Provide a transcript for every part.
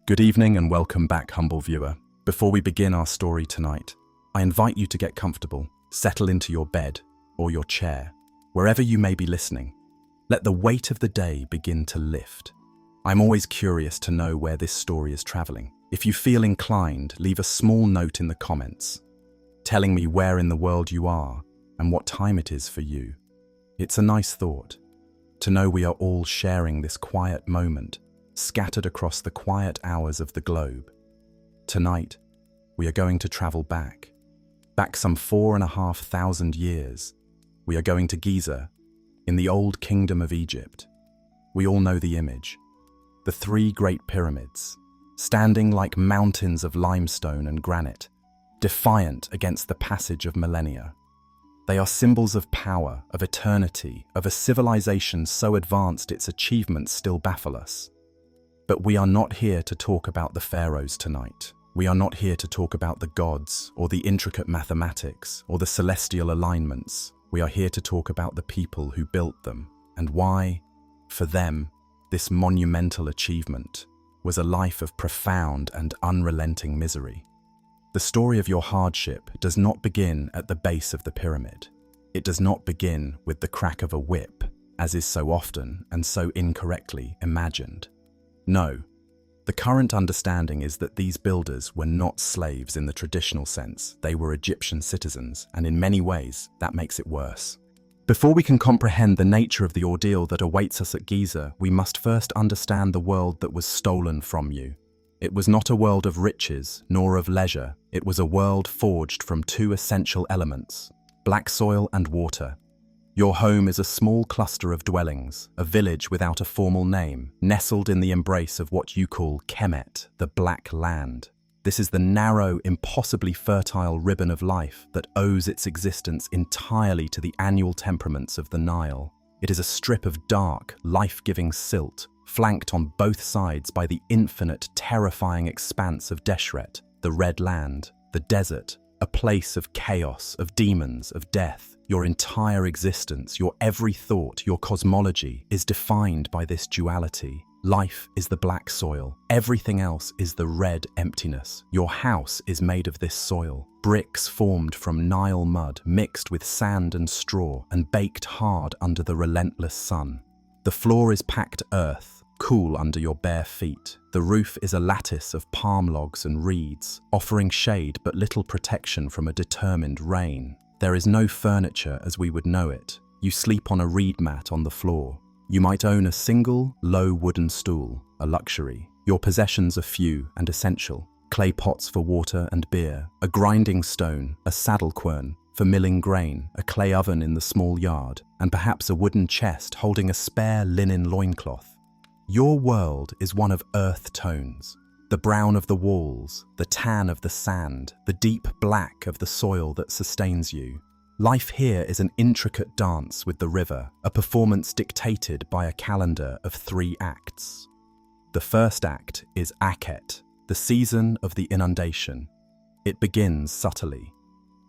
Good evening and welcome back, humble viewer. Before we begin our story tonight, I invite you to get comfortable, settle into your bed or your chair, wherever you may be listening. Let the weight of the day begin to lift. I'm always curious to know where this story is traveling. If you feel inclined, leave a small note in the comments, telling me where in the world you are and what time it is for you. It's a nice thought, to know we are all sharing this quiet moment, scattered across the quiet hours of the globe. Tonight, we are going to travel back some 4,500 years. We are going to Giza, in the old kingdom of Egypt. We all know the image. The three great pyramids, standing like mountains of limestone and granite, defiant against the passage of millennia. They are symbols of power, of eternity, of a civilization so advanced its achievements still baffle us. But we are not here to talk about the pharaohs tonight. We are not here to talk about the gods, or the intricate mathematics, or the celestial alignments. We are here to talk about the people who built them, and why, for them, this monumental achievement was a life of profound and unrelenting misery. The story of your hardship does not begin at the base of the pyramid. It does not begin with the crack of a whip, as is so often and so incorrectly imagined. No, the current understanding is that these builders were not slaves in the traditional sense. They were Egyptian citizens, and in many ways, that makes it worse. Before we can comprehend the nature of the ordeal that awaits us at Giza, we must first understand the world that was stolen from you. It was not a world of riches, nor of leisure. It was a world forged from two essential elements, black soil and water. Your home is a small cluster of dwellings, a village without a formal name, nestled in the embrace of what you call Kemet, the Black Land. This is the narrow, impossibly fertile ribbon of life that owes its existence entirely to the annual temperaments of the Nile. It is a strip of dark, life-giving silt, flanked on both sides by the infinite, terrifying expanse of Deshret, the Red Land, the desert, a place of chaos, of demons, of death. Your entire existence, your every thought, your cosmology is defined by this duality. Life is the black soil. Everything else is the red emptiness. Your house is made of this soil. Bricks formed from Nile mud, mixed with sand and straw, and baked hard under the relentless sun. The floor is packed earth, cool under your bare feet. The roof is a lattice of palm logs and reeds, offering shade but little protection from a determined rain. There is no furniture as we would know it. You sleep on a reed mat on the floor. You might own a single, low wooden stool, a luxury. Your possessions are few and essential. Clay pots for water and beer, a grinding stone, a saddle quern for milling grain, a clay oven in the small yard, and perhaps a wooden chest holding a spare linen loincloth. Your world is one of earth tones. The brown of the walls, the tan of the sand, the deep black of the soil that sustains you. Life here is an intricate dance with the river, a performance dictated by a calendar of 3 acts. The first act is Akhet, the season of the inundation. It begins subtly.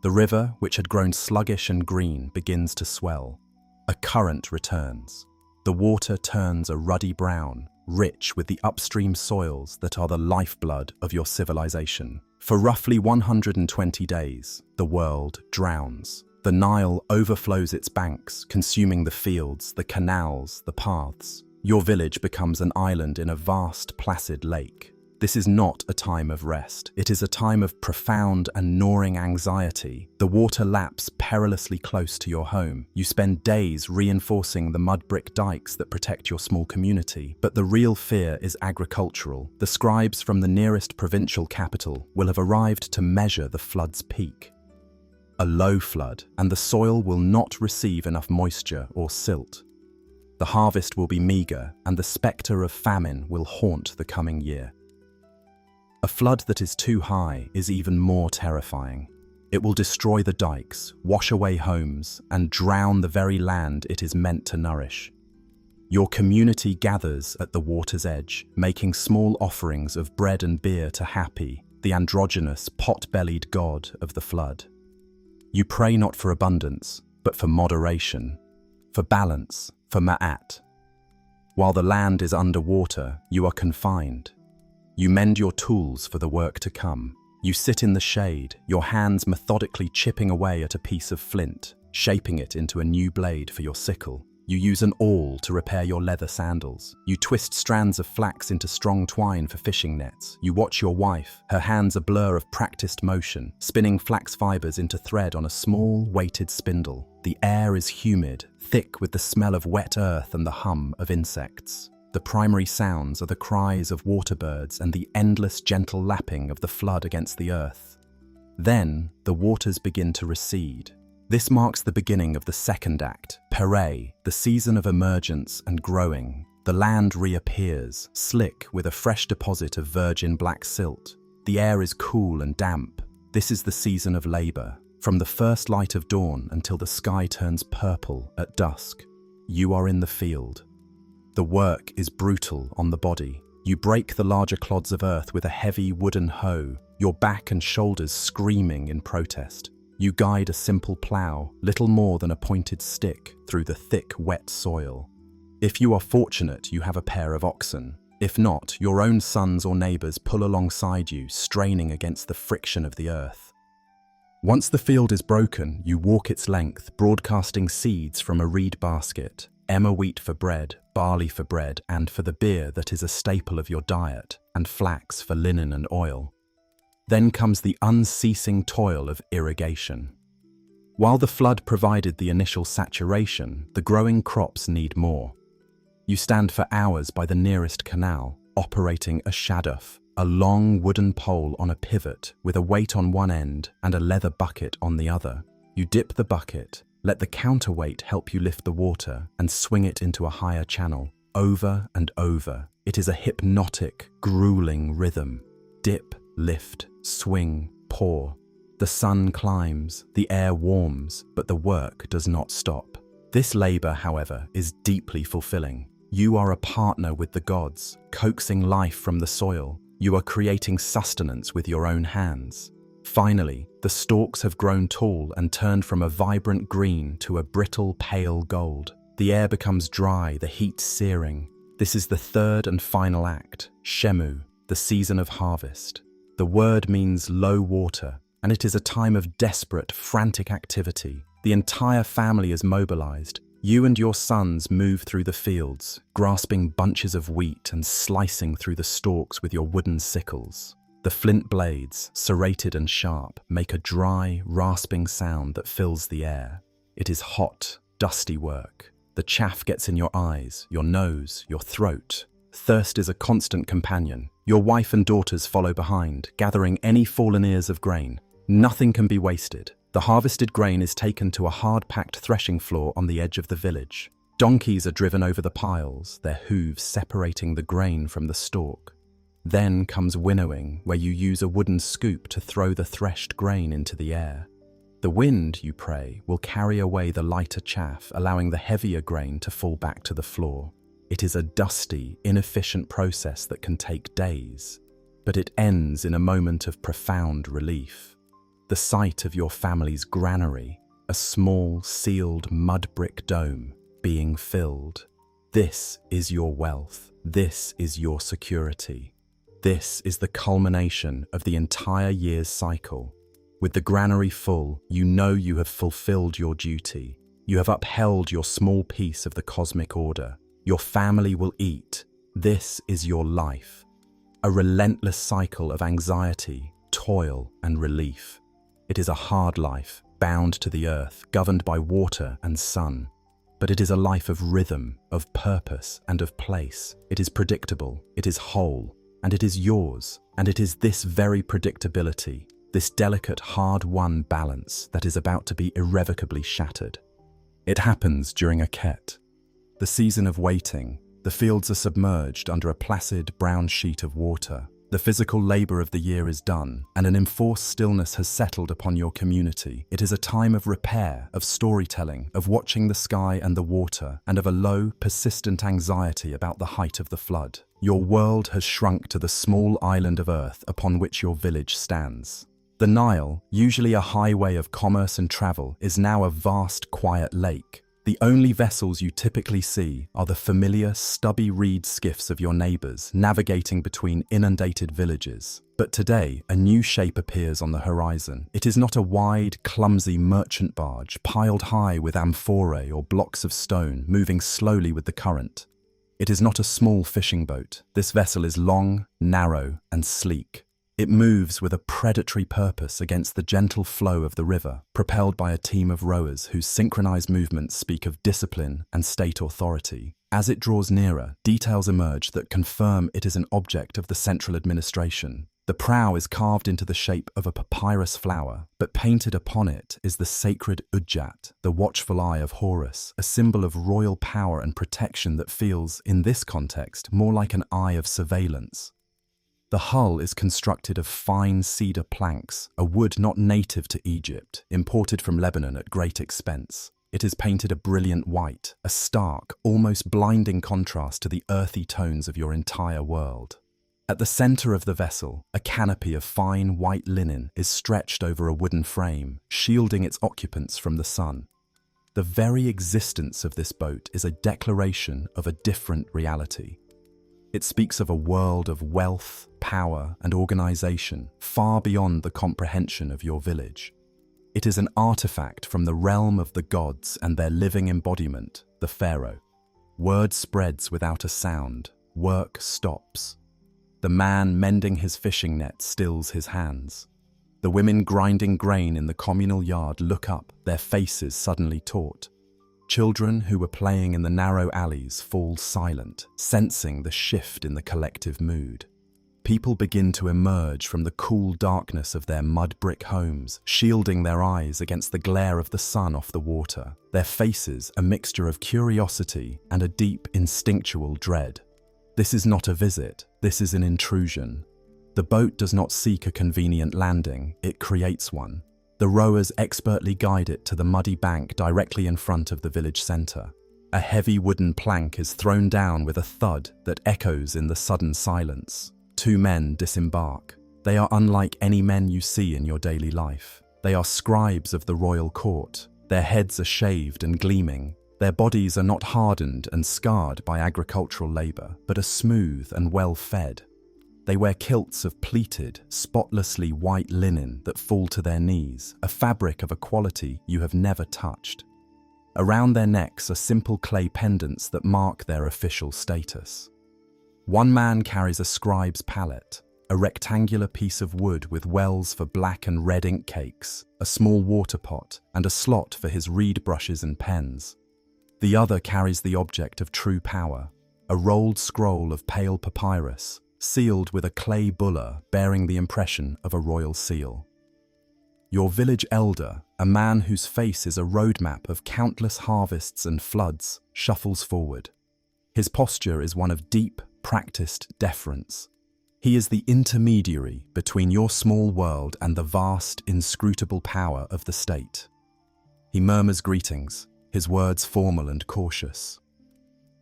The river, which had grown sluggish and green, begins to swell. A current returns. The water turns a ruddy brown, rich with the upstream soils that are the lifeblood of your civilization. For roughly 120 days, the world drowns. The Nile overflows its banks, consuming the fields, the canals, the paths. Your village becomes an island in a vast, placid lake. This is not a time of rest. It is a time of profound and gnawing anxiety. The water laps perilously close to your home. You spend days reinforcing the mud brick dikes that protect your small community. But the real fear is agricultural. The scribes from the nearest provincial capital will have arrived to measure the flood's peak. A low flood, and the soil will not receive enough moisture or silt. The harvest will be meager, and the spectre of famine will haunt the coming year. A flood that is too high is even more terrifying. It will destroy the dikes, wash away homes, and drown the very land it is meant to nourish. Your community gathers at the water's edge, making small offerings of bread and beer to Happy, the androgynous, pot-bellied god of the flood. You pray not for abundance, but for moderation, for balance, for ma'at. While the land is underwater, you are confined. You mend your tools for the work to come. You sit in the shade, your hands methodically chipping away at a piece of flint, shaping it into a new blade for your sickle. You use an awl to repair your leather sandals. You twist strands of flax into strong twine for fishing nets. You watch your wife, her hands a blur of practiced motion, spinning flax fibers into thread on a small, weighted spindle. The air is humid, thick with the smell of wet earth and the hum of insects. The primary sounds are the cries of water birds and the endless gentle lapping of the flood against the earth. Then, the waters begin to recede. This marks the beginning of the second act, Pere, the season of emergence and growing. The land reappears, slick with a fresh deposit of virgin black silt. The air is cool and damp. This is the season of labor. From the first light of dawn until the sky turns purple at dusk, you are in the field. The work is brutal on the body. You break the larger clods of earth with a heavy wooden hoe, your back and shoulders screaming in protest. You guide a simple plough, little more than a pointed stick, through the thick, wet soil. If you are fortunate, you have a pair of oxen. If not, your own sons or neighbors pull alongside you, straining against the friction of the earth. Once the field is broken, you walk its length, broadcasting seeds from a reed basket, emmer wheat for bread, barley for bread and for the beer that is a staple of your diet, and flax for linen and oil. Then comes the unceasing toil of irrigation. While the flood provided the initial saturation, the growing crops need more. You stand for hours by the nearest canal, operating a shaduf, a long wooden pole on a pivot with a weight on one end and a leather bucket on the other. You dip the bucket, let the counterweight help you lift the water, and swing it into a higher channel, over and over. It is a hypnotic, grueling rhythm. Dip, lift, swing, pour. The sun climbs, the air warms, but the work does not stop. This labor, however, is deeply fulfilling. You are a partner with the gods, coaxing life from the soil. You are creating sustenance with your own hands. Finally, the stalks have grown tall and turned from a vibrant green to a brittle, pale gold. The air becomes dry, the heat searing. This is the third and final act, Shemu, the season of harvest. The word means low water, and it is a time of desperate, frantic activity. The entire family is mobilized. You and your sons move through the fields, grasping bunches of wheat and slicing through the stalks with your wooden sickles. The flint blades, serrated and sharp, make a dry, rasping sound that fills the air. It is hot, dusty work. The chaff gets in your eyes, your nose, your throat. Thirst is a constant companion. Your wife and daughters follow behind, gathering any fallen ears of grain. Nothing can be wasted. The harvested grain is taken to a hard-packed threshing floor on the edge of the village. Donkeys are driven over the piles, their hooves separating the grain from the stalk. Then comes winnowing, where you use a wooden scoop to throw the threshed grain into the air. The wind, you pray, will carry away the lighter chaff, allowing the heavier grain to fall back to the floor. It is a dusty, inefficient process that can take days, but it ends in a moment of profound relief. The sight of your family's granary, a small, sealed mud brick dome, being filled. This is your wealth. This is your security. This is the culmination of the entire year's cycle. With the granary full, you know you have fulfilled your duty. You have upheld your small piece of the cosmic order. Your family will eat. This is your life. A relentless cycle of anxiety, toil, and relief. It is a hard life, bound to the earth, governed by water and sun. But it is a life of rhythm, of purpose, and of place. It is predictable, it is whole, and it is yours. And it is this very predictability, this delicate, hard-won balance that is about to be irrevocably shattered. It happens during a ket, the season of waiting. The fields are submerged under a placid brown sheet of water. The physical labor of the year is done, and an enforced stillness has settled upon your community. It is a time of repair, of storytelling, of watching the sky and the water, and of a low, persistent anxiety about the height of the flood. Your world has shrunk to the small island of earth upon which your village stands. The Nile, usually a highway of commerce and travel, is now a vast, quiet lake. The only vessels you typically see are the familiar stubby reed skiffs of your neighbors navigating between inundated villages. But today, a new shape appears on the horizon. It is not a wide, clumsy merchant barge piled high with amphorae or blocks of stone moving slowly with the current. It is not a small fishing boat. This vessel is long, narrow, and sleek. It moves with a predatory purpose against the gentle flow of the river, propelled by a team of rowers whose synchronized movements speak of discipline and state authority. As it draws nearer, details emerge that confirm it is an object of the central administration. The prow is carved into the shape of a papyrus flower, but painted upon it is the sacred Udjat, the watchful eye of Horus, a symbol of royal power and protection that feels, in this context, more like an eye of surveillance. The hull is constructed of fine cedar planks, a wood not native to Egypt, imported from Lebanon at great expense. It is painted a brilliant white, a stark, almost blinding contrast to the earthy tones of your entire world. At the center of the vessel, a canopy of fine white linen is stretched over a wooden frame, shielding its occupants from the sun. The very existence of this boat is a declaration of a different reality. It speaks of a world of wealth, power, and organization far beyond the comprehension of your village. It is an artifact from the realm of the gods and their living embodiment, the pharaoh. Word spreads without a sound. Work stops. The man mending his fishing net stills his hands. The women grinding grain in the communal yard look up, their faces suddenly taut. Children who were playing in the narrow alleys fall silent, sensing the shift in the collective mood. People begin to emerge from the cool darkness of their mud brick homes, shielding their eyes against the glare of the sun off the water, their faces a mixture of curiosity and a deep instinctual dread. This is not a visit, this is an intrusion. The boat does not seek a convenient landing, it creates one. The rowers expertly guide it to the muddy bank directly in front of the village center. A heavy wooden plank is thrown down with a thud that echoes in the sudden silence. Two men disembark. They are unlike any men you see in your daily life. They are scribes of the royal court. Their heads are shaved and gleaming. Their bodies are not hardened and scarred by agricultural labor, but are smooth and well-fed. They wear kilts of pleated, spotlessly white linen that fall to their knees, a fabric of a quality you have never touched. Around their necks are simple clay pendants that mark their official status. One man carries a scribe's palette, a rectangular piece of wood with wells for black and red ink cakes, a small water pot, and a slot for his reed brushes and pens. The other carries the object of true power, a rolled scroll of pale papyrus, sealed with a clay bulla bearing the impression of a royal seal. Your village elder, a man whose face is a roadmap of countless harvests and floods, shuffles forward. His posture is one of deep, practiced deference. He is the intermediary between your small world and the vast, inscrutable power of the state. He murmurs greetings, his words formal and cautious.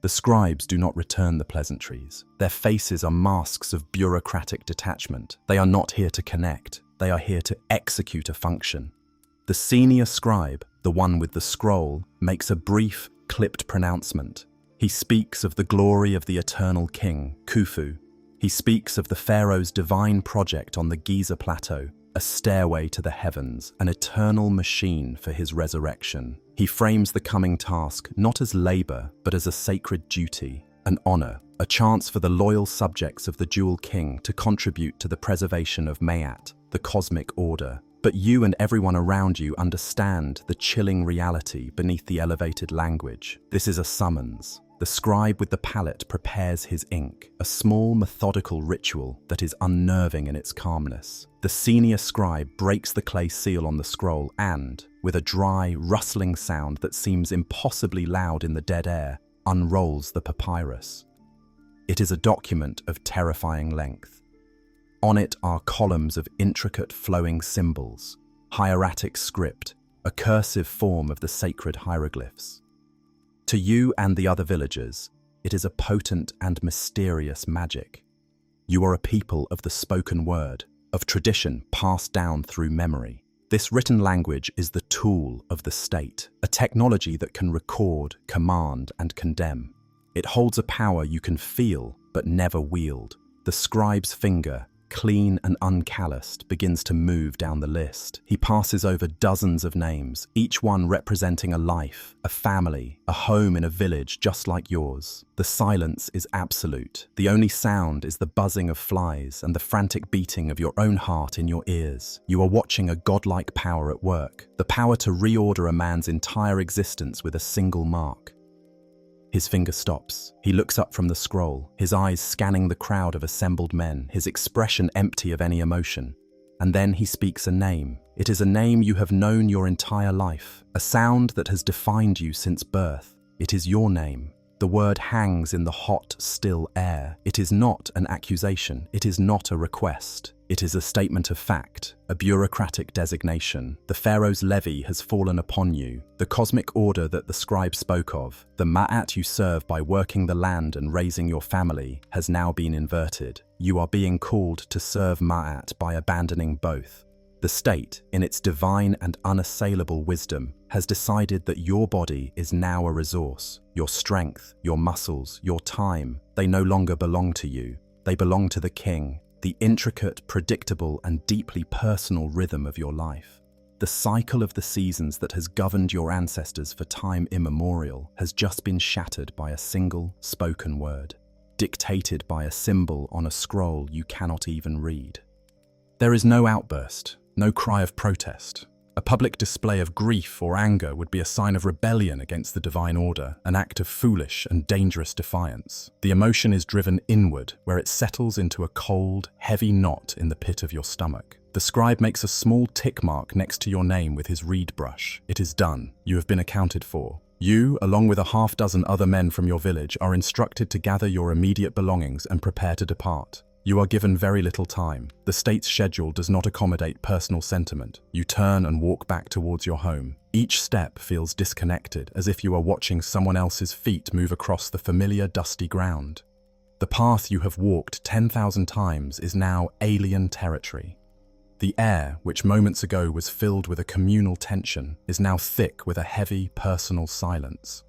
The scribes do not return the pleasantries. Their faces are masks of bureaucratic detachment. They are not here to connect. They are here to execute a function. The senior scribe, the one with the scroll, makes a brief, clipped pronouncement. He speaks of the glory of the eternal king, Khufu. He speaks of the pharaoh's divine project on the Giza plateau, a stairway to the heavens, an eternal machine for his resurrection. He frames the coming task not as labor, but as a sacred duty, an honor, a chance for the loyal subjects of the dual king to contribute to the preservation of Mayat, the cosmic order. But you and everyone around you understand the chilling reality beneath the elevated language. This is a summons. The scribe with the palette prepares his ink, a small methodical ritual that is unnerving in its calmness. The senior scribe breaks the clay seal on the scroll and, with a dry, rustling sound that seems impossibly loud in the dead air, unrolls the papyrus. It is a document of terrifying length. On it are columns of intricate flowing symbols, hieratic script, a cursive form of the sacred hieroglyphs. To you and the other villagers, it is a potent and mysterious magic. You are a people of the spoken word, of tradition passed down through memory. This written language is the tool of the state, a technology that can record, command, and condemn. It holds a power you can feel but never wield. The scribe's finger, clean and uncalloused, begins to move down the list. He passes over dozens of names, each one representing a life, a family, a home in a village just like yours. The silence is absolute. The only sound is the buzzing of flies and the frantic beating of your own heart in your ears. You are watching a godlike power at work, the power to reorder a man's entire existence with a single mark. His finger stops. He looks up from the scroll, his eyes scanning the crowd of assembled men, his expression empty of any emotion. And then he speaks a name. It is a name you have known your entire life, a sound that has defined you since birth. It is your name. The word hangs in the hot, still air. It is not an accusation. It is not a request. It is a statement of fact, a bureaucratic designation. The pharaoh's levy has fallen upon you. The cosmic order that the scribe spoke of, the ma'at you serve by working the land and raising your family, has now been inverted. You are being called to serve ma'at by abandoning both. The state, in its divine and unassailable wisdom, has decided that your body is now a resource. Your strength, your muscles, your time, they no longer belong to you. They belong to the king, the intricate, predictable, and deeply personal rhythm of your life. The cycle of the seasons that has governed your ancestors for time immemorial has just been shattered by a single spoken word, dictated by a symbol on a scroll you cannot even read. There is no outburst, no cry of protest. A public display of grief or anger would be a sign of rebellion against the divine order, an act of foolish and dangerous defiance. The emotion is driven inward, where it settles into a cold, heavy knot in the pit of your stomach. The scribe makes a small tick mark next to your name with his reed brush. It is done. You have been accounted for. You, along with a half-dozen other men from your village, are instructed to gather your immediate belongings and prepare to depart. You are given very little time. The state's schedule does not accommodate personal sentiment. You turn and walk back towards your home. Each step feels disconnected, as if you are watching someone else's feet move across the familiar dusty ground. The path you have walked 10,000 times is now alien territory. The air, which moments ago was filled with a communal tension, is now thick with a heavy, personal silence.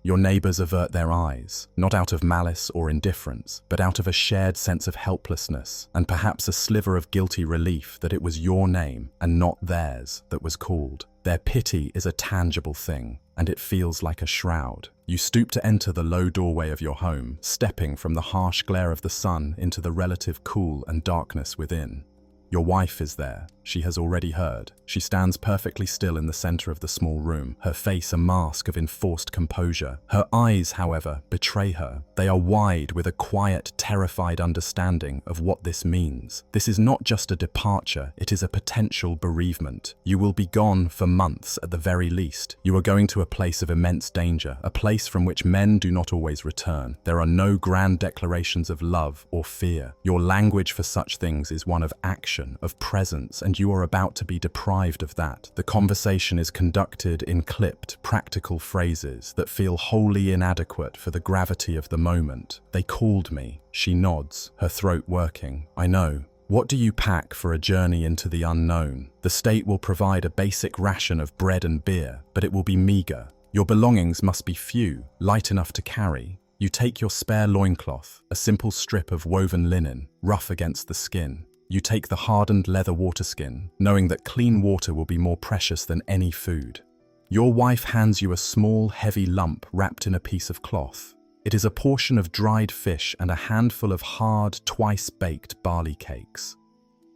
Your neighbors avert their eyes, not out of malice or indifference, but out of a shared sense of helplessness and perhaps a sliver of guilty relief that it was your name and not theirs that was called. Their pity is a tangible thing, and it feels like a shroud. You stoop to enter the low doorway of your home, stepping from the harsh glare of the sun into the relative cool and darkness within. Your wife is there. She has already heard. She stands perfectly still in the center of the small room, her face a mask of enforced composure. Her eyes, however, betray her. They are wide with a quiet, terrified understanding of what this means. This is not just a departure, it is a potential bereavement. You will be gone for months at the very least. You are going to a place of immense danger, a place from which men do not always return. There are no grand declarations of love or fear. Your language for such things is one of action, of presence, and you are about to be deprived of that. The conversation is conducted in clipped, practical phrases that feel wholly inadequate for the gravity of the moment. They called me. She nods, her throat working. I know. What do you pack for a journey into the unknown? The state will provide a basic ration of bread and beer, but it will be meager. Your belongings must be few, light enough to carry. You take your spare loincloth, a simple strip of woven linen, rough against the skin. You take the hardened leather waterskin, knowing that clean water will be more precious than any food. Your wife hands you a small, heavy lump wrapped in a piece of cloth. It is a portion of dried fish and a handful of hard, twice-baked barley cakes.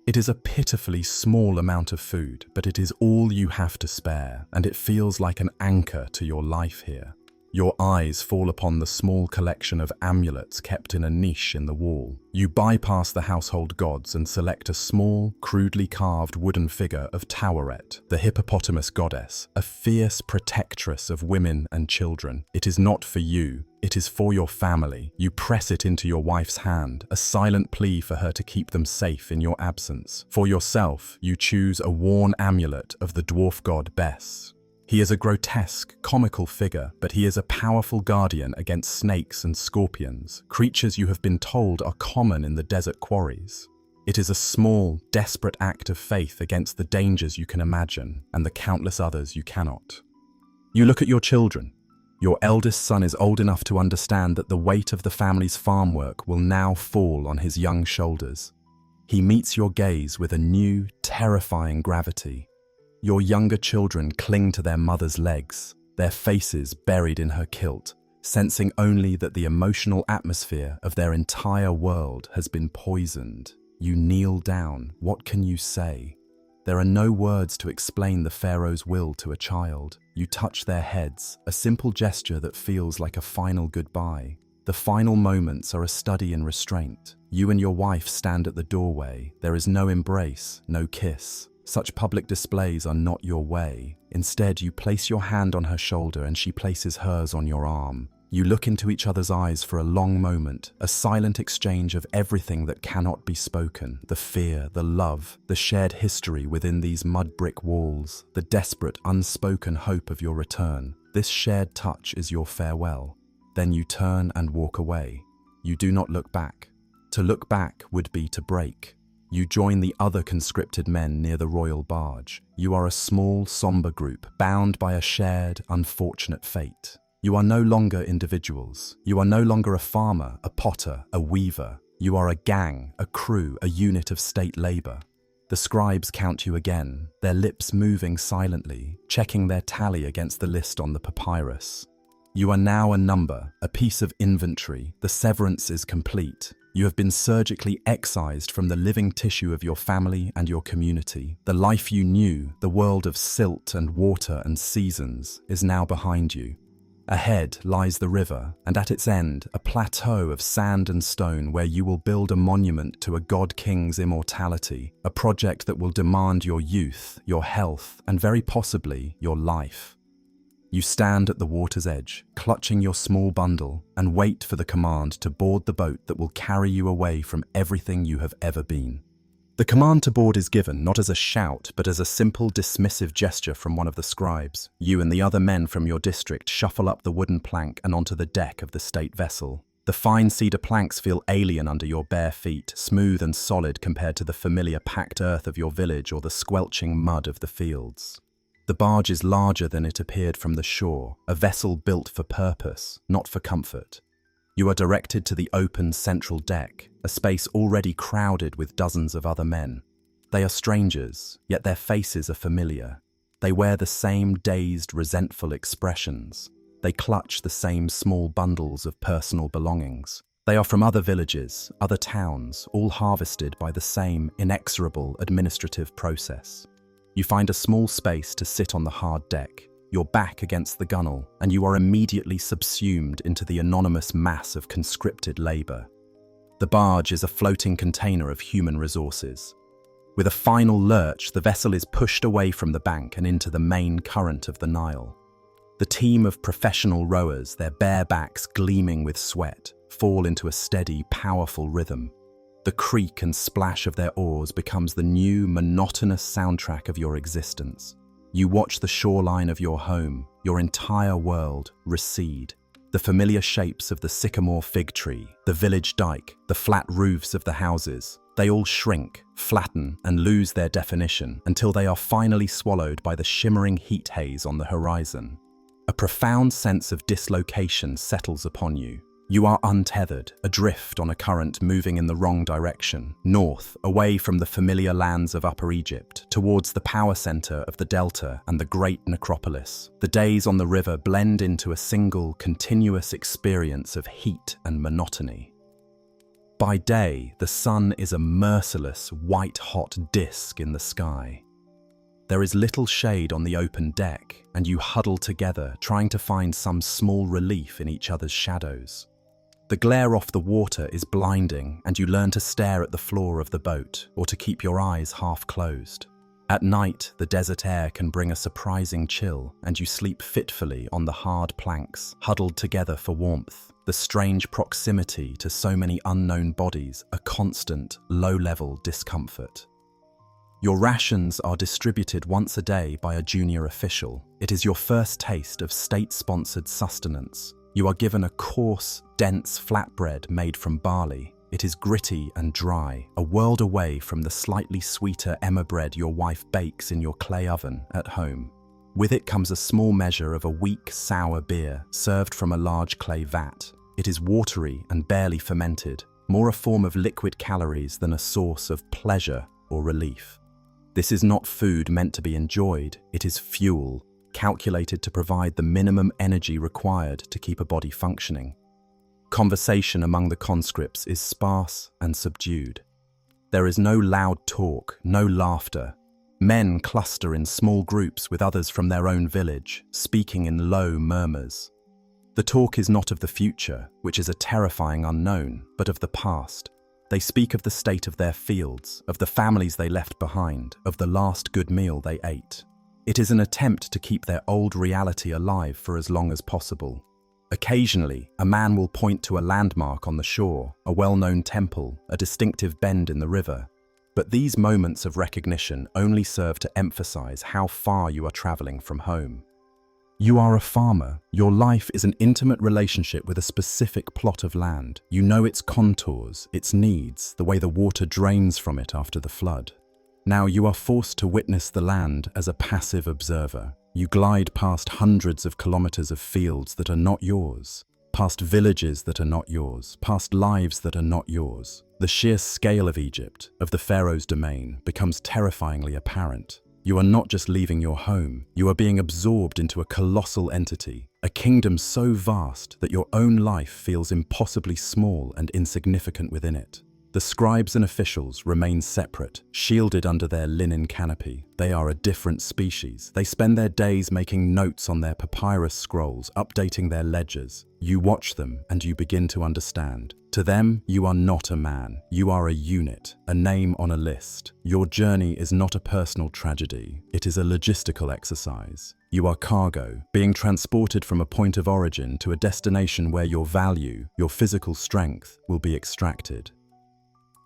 It is a pitifully small amount of food, but it is all you have to spare, and it feels like an anchor to your life here. Your eyes fall upon the small collection of amulets kept in a niche in the wall. You bypass the household gods and select a small, crudely carved wooden figure of Taweret, the hippopotamus goddess, a fierce protectress of women and children. It is not for you, it is for your family. You press it into your wife's hand, a silent plea for her to keep them safe in your absence. For yourself, you choose a worn amulet of the dwarf god Bes. He is a grotesque, comical figure, but he is a powerful guardian against snakes and scorpions, creatures you have been told are common in the desert quarries. It is a small, desperate act of faith against the dangers you can imagine and the countless others you cannot. You look at your children. Your eldest son is old enough to understand that the weight of the family's farm work will now fall on his young shoulders. He meets your gaze with a new, terrifying gravity. Your younger children cling to their mother's legs, their faces buried in her kilt, sensing only that the emotional atmosphere of their entire world has been poisoned. You kneel down. What can you say? There are no words to explain the pharaoh's will to a child. You touch their heads, a simple gesture that feels like a final goodbye. The final moments are a study in restraint. You and your wife stand at the doorway. There is no embrace, no kiss. Such public displays are not your way. Instead, you place your hand on her shoulder and she places hers on your arm. You look into each other's eyes for a long moment, a silent exchange of everything that cannot be spoken, the fear, the love, the shared history within these mud brick walls, the desperate, unspoken hope of your return. This shared touch is your farewell. Then you turn and walk away. You do not look back. To look back would be to break. You join the other conscripted men near the royal barge. You are a small, somber group, bound by a shared, unfortunate fate. You are no longer individuals. You are no longer a farmer, a potter, a weaver. You are a gang, a crew, a unit of state labor. The scribes count you again, their lips moving silently, checking their tally against the list on the papyrus. You are now a number, a piece of inventory. The severance is complete. You have been surgically excised from the living tissue of your family and your community. The life you knew, the world of silt and water and seasons, is now behind you. Ahead lies the river, and at its end, a plateau of sand and stone where you will build a monument to a god-king's immortality, a project that will demand your youth, your health, and very possibly your life. You stand at the water's edge, clutching your small bundle, and wait for the command to board the boat that will carry you away from everything you have ever been. The command to board is given not as a shout, but as a simple, dismissive gesture from one of the scribes. You and the other men from your district shuffle up the wooden plank and onto the deck of the state vessel. The fine cedar planks feel alien under your bare feet, smooth and solid compared to the familiar packed earth of your village or the squelching mud of the fields. The barge is larger than it appeared from the shore, a vessel built for purpose, not for comfort. You are directed to the open central deck, a space already crowded with dozens of other men. They are strangers, yet their faces are familiar. They wear the same dazed, resentful expressions. They clutch the same small bundles of personal belongings. They are from other villages, other towns, all harvested by the same inexorable administrative process. You find a small space to sit on the hard deck, your back against the gunwale, and you are immediately subsumed into the anonymous mass of conscripted labor. The barge is a floating container of human resources. With a final lurch, the vessel is pushed away from the bank and into the main current of the Nile. The team of professional rowers, their bare backs gleaming with sweat, fall into a steady, powerful rhythm. The creak and splash of their oars becomes the new, monotonous soundtrack of your existence. You watch the shoreline of your home, your entire world, recede. The familiar shapes of the sycamore fig tree, the village dike, the flat roofs of the houses, they all shrink, flatten, and lose their definition until they are finally swallowed by the shimmering heat haze on the horizon. A profound sense of dislocation settles upon you. You are untethered, adrift on a current moving in the wrong direction, north, away from the familiar lands of Upper Egypt, towards the power center of the Delta and the great necropolis. The days on the river blend into a single, continuous experience of heat and monotony. By day, the sun is a merciless, white-hot disk in the sky. There is little shade on the open deck, and you huddle together, trying to find some small relief in each other's shadows. The glare off the water is blinding, and you learn to stare at the floor of the boat or to keep your eyes half closed. At night, the desert air can bring a surprising chill, and you sleep fitfully on the hard planks, huddled together for warmth. The strange proximity to so many unknown bodies, a constant, low-level discomfort. Your rations are distributed once a day by a junior official. It is your first taste of state-sponsored sustenance. You are given a coarse, dense flatbread made from barley. It is gritty and dry, a world away from the slightly sweeter emmer bread your wife bakes in your clay oven at home. With it comes a small measure of a weak, sour beer served from a large clay vat. It is watery and barely fermented, more a form of liquid calories than a source of pleasure or relief. This is not food meant to be enjoyed, it is fuel, calculated to provide the minimum energy required to keep a body functioning. Conversation among the conscripts is sparse and subdued. There is no loud talk, no laughter. Men cluster in small groups with others from their own village, speaking in low murmurs. The talk is not of the future, which is a terrifying unknown, but of the past. They speak of the state of their fields, of the families they left behind, of the last good meal they ate. It is an attempt to keep their old reality alive for as long as possible. Occasionally, a man will point to a landmark on the shore, a well-known temple, a distinctive bend in the river. But these moments of recognition only serve to emphasize how far you are traveling from home. You are a farmer. Your life is an intimate relationship with a specific plot of land. You know its contours, its needs, the way the water drains from it after the flood. Now you are forced to witness the land as a passive observer. You glide past hundreds of kilometers of fields that are not yours, past villages that are not yours, past lives that are not yours. The sheer scale of Egypt, of the pharaoh's domain, becomes terrifyingly apparent. You are not just leaving your home, you are being absorbed into a colossal entity, a kingdom so vast that your own life feels impossibly small and insignificant within it. The scribes and officials remain separate, shielded under their linen canopy. They are a different species. They spend their days making notes on their papyrus scrolls, updating their ledgers. You watch them and you begin to understand. To them, you are not a man. You are a unit, a name on a list. Your journey is not a personal tragedy. It is a logistical exercise. You are cargo, being transported from a point of origin to a destination where your value, your physical strength, will be extracted.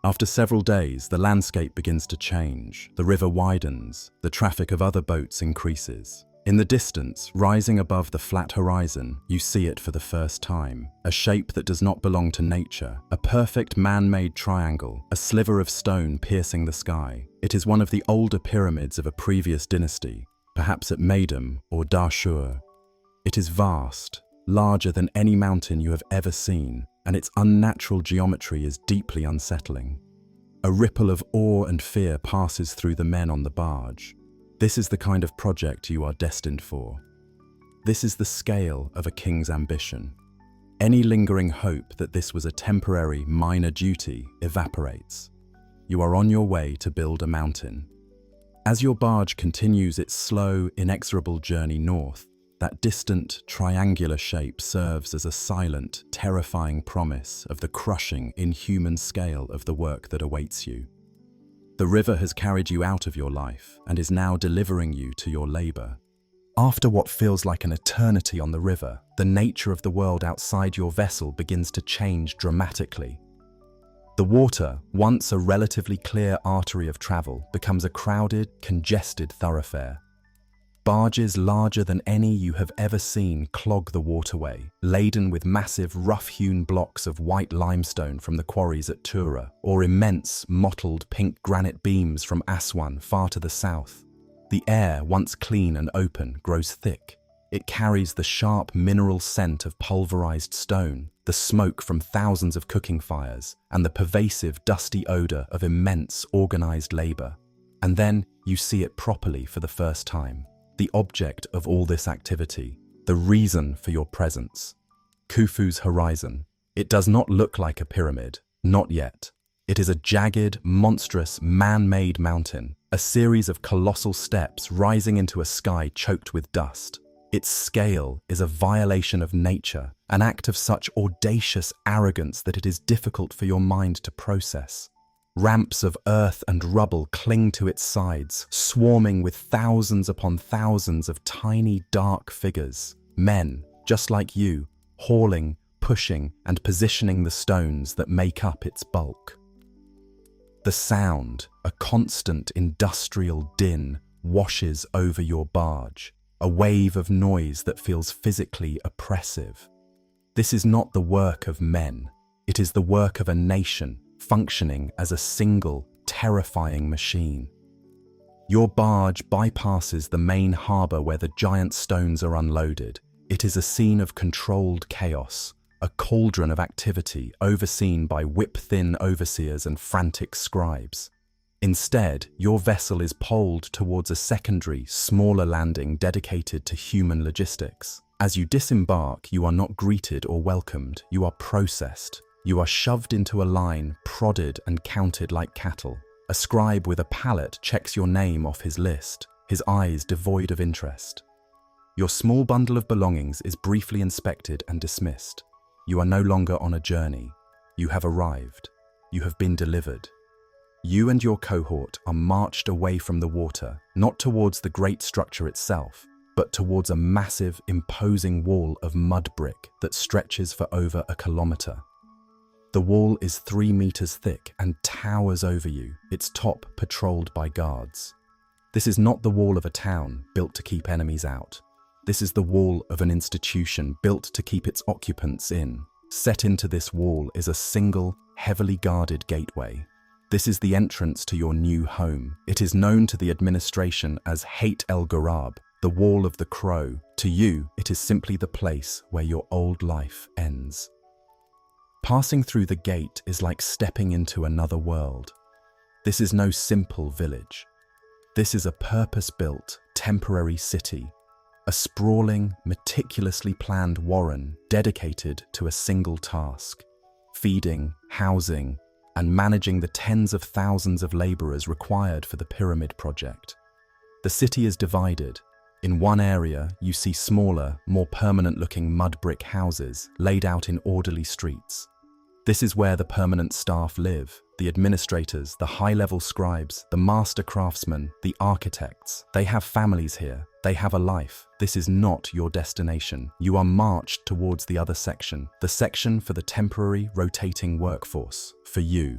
After several days, the landscape begins to change. The river widens, the traffic of other boats increases. In the distance, rising above the flat horizon, you see it for the first time. A shape that does not belong to nature, a perfect man-made triangle, a sliver of stone piercing the sky. It is one of the older pyramids of a previous dynasty, perhaps at Medum or Dashur. It is vast, larger than any mountain you have ever seen, and its unnatural geometry is deeply unsettling. A ripple of awe and fear passes through the men on the barge. This is the kind of project you are destined for. This is the scale of a king's ambition. Any lingering hope that this was a temporary, minor duty evaporates. You are on your way to build a mountain. As your barge continues its slow, inexorable journey north, that distant, triangular shape serves as a silent, terrifying promise of the crushing, inhuman scale of the work that awaits you. The river has carried you out of your life and is now delivering you to your labor. After what feels like an eternity on the river, the nature of the world outside your vessel begins to change dramatically. The water, once a relatively clear artery of travel, becomes a crowded, congested thoroughfare. Barges larger than any you have ever seen clog the waterway, laden with massive rough-hewn blocks of white limestone from the quarries at Tura, or immense, mottled pink granite beams from Aswan far to the south. The air, once clean and open, grows thick. It carries the sharp mineral scent of pulverized stone, the smoke from thousands of cooking fires, and the pervasive, dusty odor of immense, organized labor. And then you see it properly for the first time. The object of all this activity, the reason for your presence. Khufu's horizon. It does not look like a pyramid, not yet. It is a jagged, monstrous, man-made mountain, a series of colossal steps rising into a sky choked with dust. Its scale is a violation of nature, an act of such audacious arrogance that it is difficult for your mind to process. Ramps of earth and rubble cling to its sides, swarming with thousands upon thousands of tiny, dark figures. Men, just like you, hauling, pushing, and positioning the stones that make up its bulk. The sound, a constant industrial din, washes over your barge, a wave of noise that feels physically oppressive. This is not the work of men. It is the work of a nation functioning as a single, terrifying machine. Your barge bypasses the main harbor where the giant stones are unloaded. It is a scene of controlled chaos, a cauldron of activity overseen by whip-thin overseers and frantic scribes. Instead, your vessel is poled towards a secondary, smaller landing dedicated to human logistics. As you disembark, you are not greeted or welcomed. You are processed. You are shoved into a line, prodded and counted like cattle. A scribe with a pallet checks your name off his list, his eyes devoid of interest. Your small bundle of belongings is briefly inspected and dismissed. You are no longer on a journey. You have arrived. You have been delivered. You and your cohort are marched away from the water, not towards the great structure itself, but towards a massive, imposing wall of mud brick that stretches for over a kilometer. The wall is 3 meters thick and towers over you, its top patrolled by guards. This is not the wall of a town built to keep enemies out. This is the wall of an institution built to keep its occupants in. Set into this wall is a single, heavily guarded gateway. This is the entrance to your new home. It is known to the administration as Hayt el Ghurab, the Wall of the Crow. To you, it is simply the place where your old life ends. Passing through the gate is like stepping into another world. This is no simple village. This is a purpose-built, temporary city, a sprawling, meticulously planned warren dedicated to a single task: feeding, housing, and managing the tens of thousands of laborers required for the pyramid project. The city is divided. In one area, you see smaller, more permanent-looking mud brick houses laid out in orderly streets. This is where the permanent staff live, the administrators, the high-level scribes, the master craftsmen, the architects. They have families here. They have a life. This is not your destination. You are marched towards the other section, the section for the temporary, rotating workforce, for you.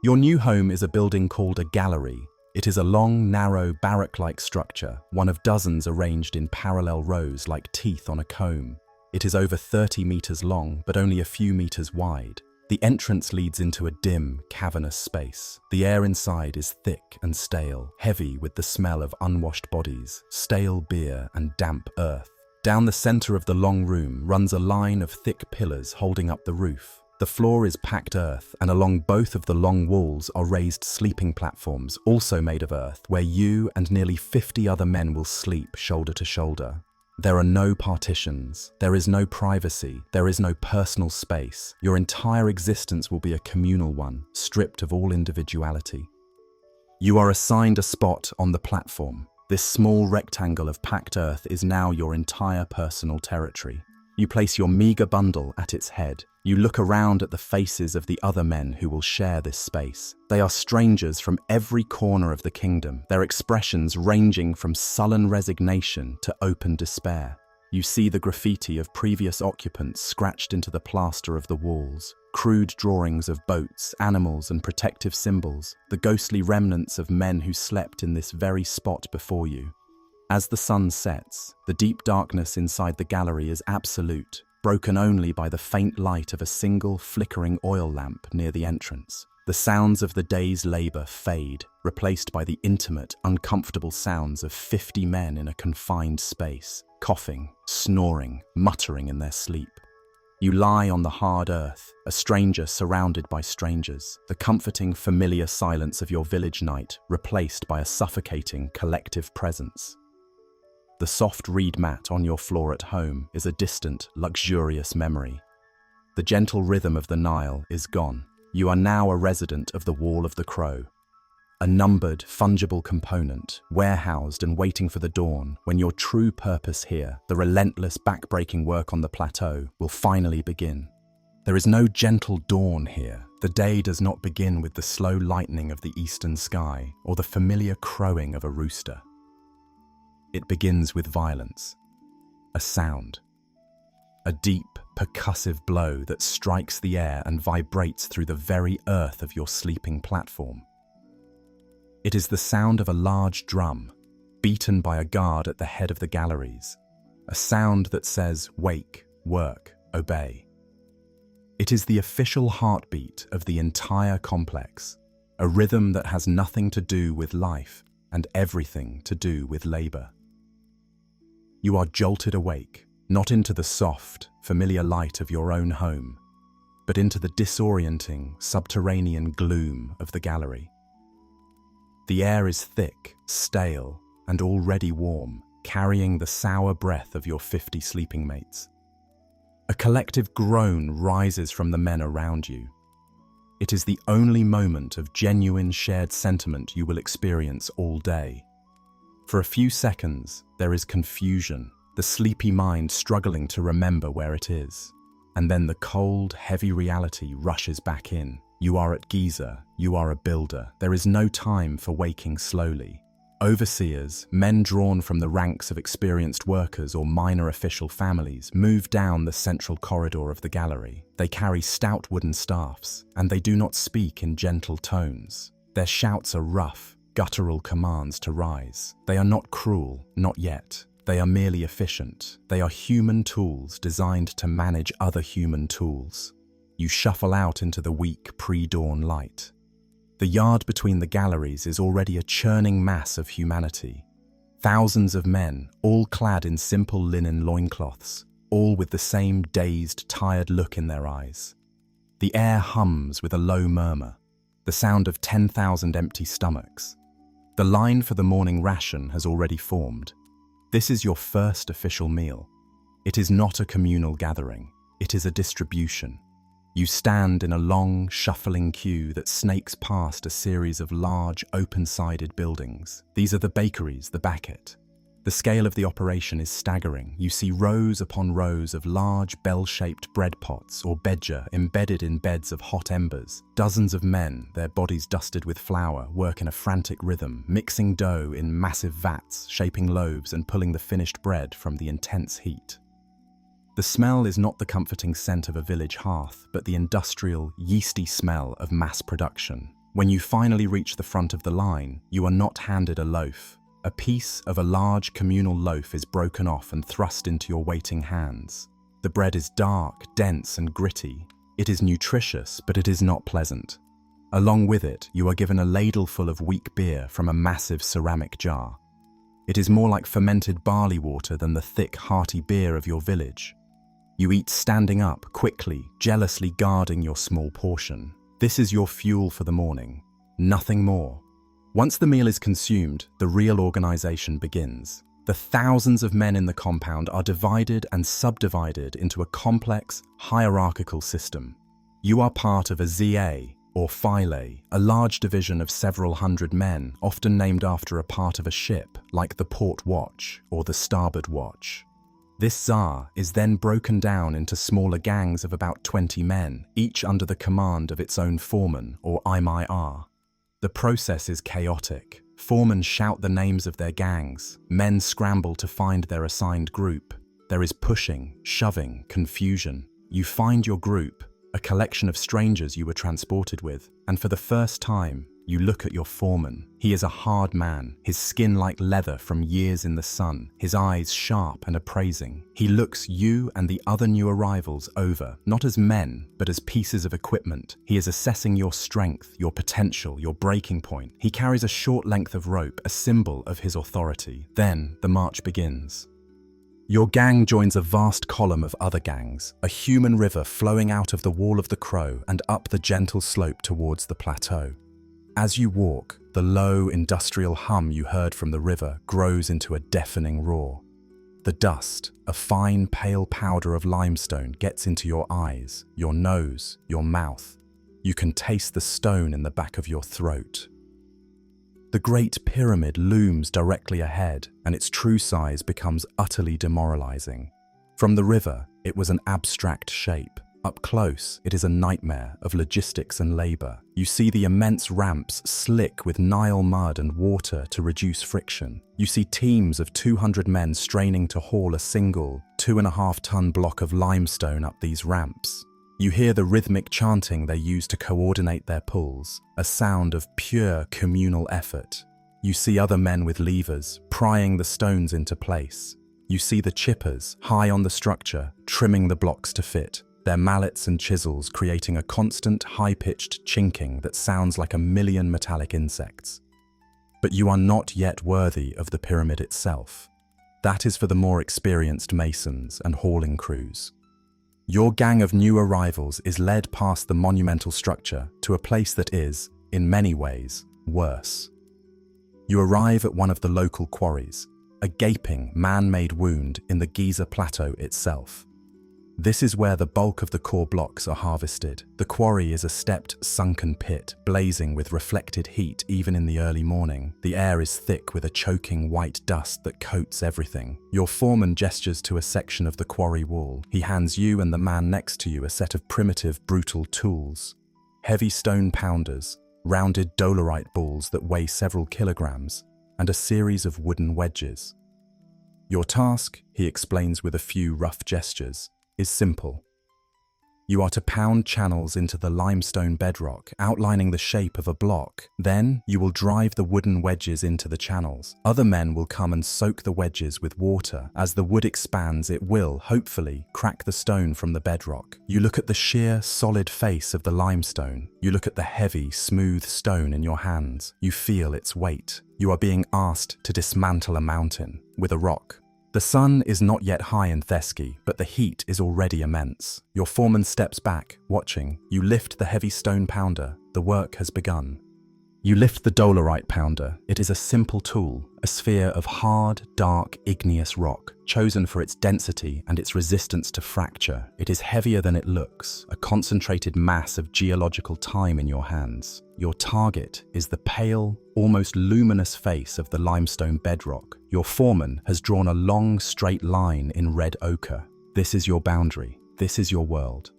Your new home is a building called a gallery. It is a long, narrow, barrack-like structure, one of dozens arranged in parallel rows like teeth on a comb. It is over 30 meters long, but only a few meters wide. The entrance leads into a dim, cavernous space. The air inside is thick and stale, heavy with the smell of unwashed bodies, stale beer, and damp earth. Down the center of the long room runs a line of thick pillars holding up the roof. The floor is packed earth, and along both of the long walls are raised sleeping platforms, also made of earth, where you and nearly 50 other men will sleep shoulder to shoulder. There are no partitions, there is no privacy, there is no personal space. Your entire existence will be a communal one, stripped of all individuality. You are assigned a spot on the platform. This small rectangle of packed earth is now your entire personal territory. You place your meager bundle at its head. You look around at the faces of the other men who will share this space. They are strangers from every corner of the kingdom, their expressions ranging from sullen resignation to open despair. You see the graffiti of previous occupants scratched into the plaster of the walls, crude drawings of boats, animals, and protective symbols, the ghostly remnants of men who slept in this very spot before you. As the sun sets, the deep darkness inside the gallery is absolute, broken only by the faint light of a single flickering oil lamp near the entrance. The sounds of the day's labor fade, replaced by the intimate, uncomfortable sounds of 50 men in a confined space, coughing, snoring, muttering in their sleep. You lie on the hard earth, a stranger surrounded by strangers, the comforting, familiar silence of your village night replaced by a suffocating, collective presence. The soft reed mat on your floor at home is a distant, luxurious memory. The gentle rhythm of the Nile is gone. You are now a resident of the Wall of the Crow, a numbered, fungible component, warehoused and waiting for the dawn when your true purpose here, the relentless, back-breaking work on the plateau, will finally begin. There is no gentle dawn here. The day does not begin with the slow lightening of the eastern sky or the familiar crowing of a rooster. It begins with violence, a sound, a deep, percussive blow that strikes the air and vibrates through the very earth of your sleeping platform. It is the sound of a large drum, beaten by a guard at the head of the galleries, a sound that says, "Wake, work, obey." It is the official heartbeat of the entire complex, a rhythm that has nothing to do with life and everything to do with labor. You are jolted awake, not into the soft, familiar light of your own home, but into the disorienting, subterranean gloom of the gallery. The air is thick, stale, and already warm, carrying the sour breath of your 50 sleeping mates. A collective groan rises from the men around you. It is the only moment of genuine shared sentiment you will experience all day. For a few seconds, there is confusion, the sleepy mind struggling to remember where it is. And then the cold, heavy reality rushes back in. You are at Giza, you are a builder. There is no time for waking slowly. Overseers, men drawn from the ranks of experienced workers or minor official families, move down the central corridor of the gallery. They carry stout wooden staffs, and they do not speak in gentle tones. Their shouts are rough, guttural commands to rise. They are not cruel, not yet. They are merely efficient. They are human tools designed to manage other human tools. You shuffle out into the weak pre-dawn light. The yard between the galleries is already a churning mass of humanity. Thousands of men, all clad in simple linen loincloths, all with the same dazed, tired look in their eyes. The air hums with a low murmur, the sound of 10,000 empty stomachs. The line for the morning ration has already formed. This is your first official meal. It is not a communal gathering. It is a distribution. You stand in a long, shuffling queue that snakes past a series of large, open-sided buildings. These are the bakeries, the baquet. The scale of the operation is staggering. You see rows upon rows of large, bell-shaped bread pots or bedja embedded in beds of hot embers. Dozens of men, their bodies dusted with flour, work in a frantic rhythm, mixing dough in massive vats, shaping loaves and pulling the finished bread from the intense heat. The smell is not the comforting scent of a village hearth, but the industrial, yeasty smell of mass production. When you finally reach the front of the line, you are not handed a loaf. A piece of a large communal loaf is broken off and thrust into your waiting hands. The bread is dark, dense, and gritty. It is nutritious, but it is not pleasant. Along with it, you are given a ladleful of weak beer from a massive ceramic jar. It is more like fermented barley water than the thick, hearty beer of your village. You eat standing up, quickly, jealously guarding your small portion. This is your fuel for the morning. Nothing more. Once the meal is consumed, the real organization begins. The thousands of men in the compound are divided and subdivided into a complex, hierarchical system. You are part of a ZA, or phile, a large division of several hundred men, often named after a part of a ship, like the port watch or the starboard watch. This Tsar is then broken down into smaller gangs of about 20 men, each under the command of its own foreman, or Imir. The process is chaotic. Foremen shout the names of their gangs. Men scramble to find their assigned group. There is pushing, shoving, confusion. You find your group, a collection of strangers you were transported with, and for the first time, you look at your foreman. He is a hard man, his skin like leather from years in the sun, his eyes sharp and appraising. He looks you and the other new arrivals over, not as men, but as pieces of equipment. He is assessing your strength, your potential, your breaking point. He carries a short length of rope, a symbol of his authority. Then the march begins. Your gang joins a vast column of other gangs, a human river flowing out of the wall of the Crow and up the gentle slope towards the plateau. As you walk, the low industrial hum you heard from the river grows into a deafening roar. The dust, a fine pale powder of limestone, gets into your eyes, your nose, your mouth. You can taste the stone in the back of your throat. The Great Pyramid looms directly ahead, and its true size becomes utterly demoralizing. From the river, it was an abstract shape. Up close, it is a nightmare of logistics and labor. You see the immense ramps slick with Nile mud and water to reduce friction. You see teams of 200 men straining to haul a single 2.5-ton block of limestone up these ramps. You hear the rhythmic chanting they use to coordinate their pulls, a sound of pure communal effort. You see other men with levers, prying the stones into place. You see the chippers, high on the structure, trimming the blocks to fit. their mallets and chisels creating a constant, high-pitched chinking that sounds like a million metallic insects. But you are not yet worthy of the pyramid itself. That is for the more experienced masons and hauling crews. Your gang of new arrivals is led past the monumental structure to a place that is, in many ways, worse. You arrive at one of the local quarries, a gaping, man-made wound in the Giza plateau itself. This is where the bulk of the core blocks are harvested. The quarry is a stepped, sunken pit, blazing with reflected heat even in the early morning. The air is thick with a choking white dust that coats everything. Your foreman gestures to a section of the quarry wall. He hands you and the man next to you a set of primitive, brutal tools. Heavy stone pounders, rounded dolerite balls that weigh several kilograms, and a series of wooden wedges. Your task, he explains with a few rough gestures, is simple. You are to pound channels into the limestone bedrock, outlining the shape of a block. Then, you will drive the wooden wedges into the channels. Other men will come and soak the wedges with water. As the wood expands, it will, hopefully, crack the stone from the bedrock. You look at the sheer, solid face of the limestone. You look at the heavy, smooth stone in your hands. You feel its weight. You are being asked to dismantle a mountain with a rock. The sun is not yet high in Thesky, but the heat is already immense. Your foreman steps back, watching. You lift the heavy stone pounder. The work has begun. You lift the dolerite pounder. It is a simple tool, a sphere of hard, dark, igneous rock, chosen for its density and its resistance to fracture. It is heavier than it looks, a concentrated mass of geological time in your hands. Your target is the pale, almost luminous face of the limestone bedrock. Your foreman has drawn a long, straight line in red ochre. This is your boundary. This is your world.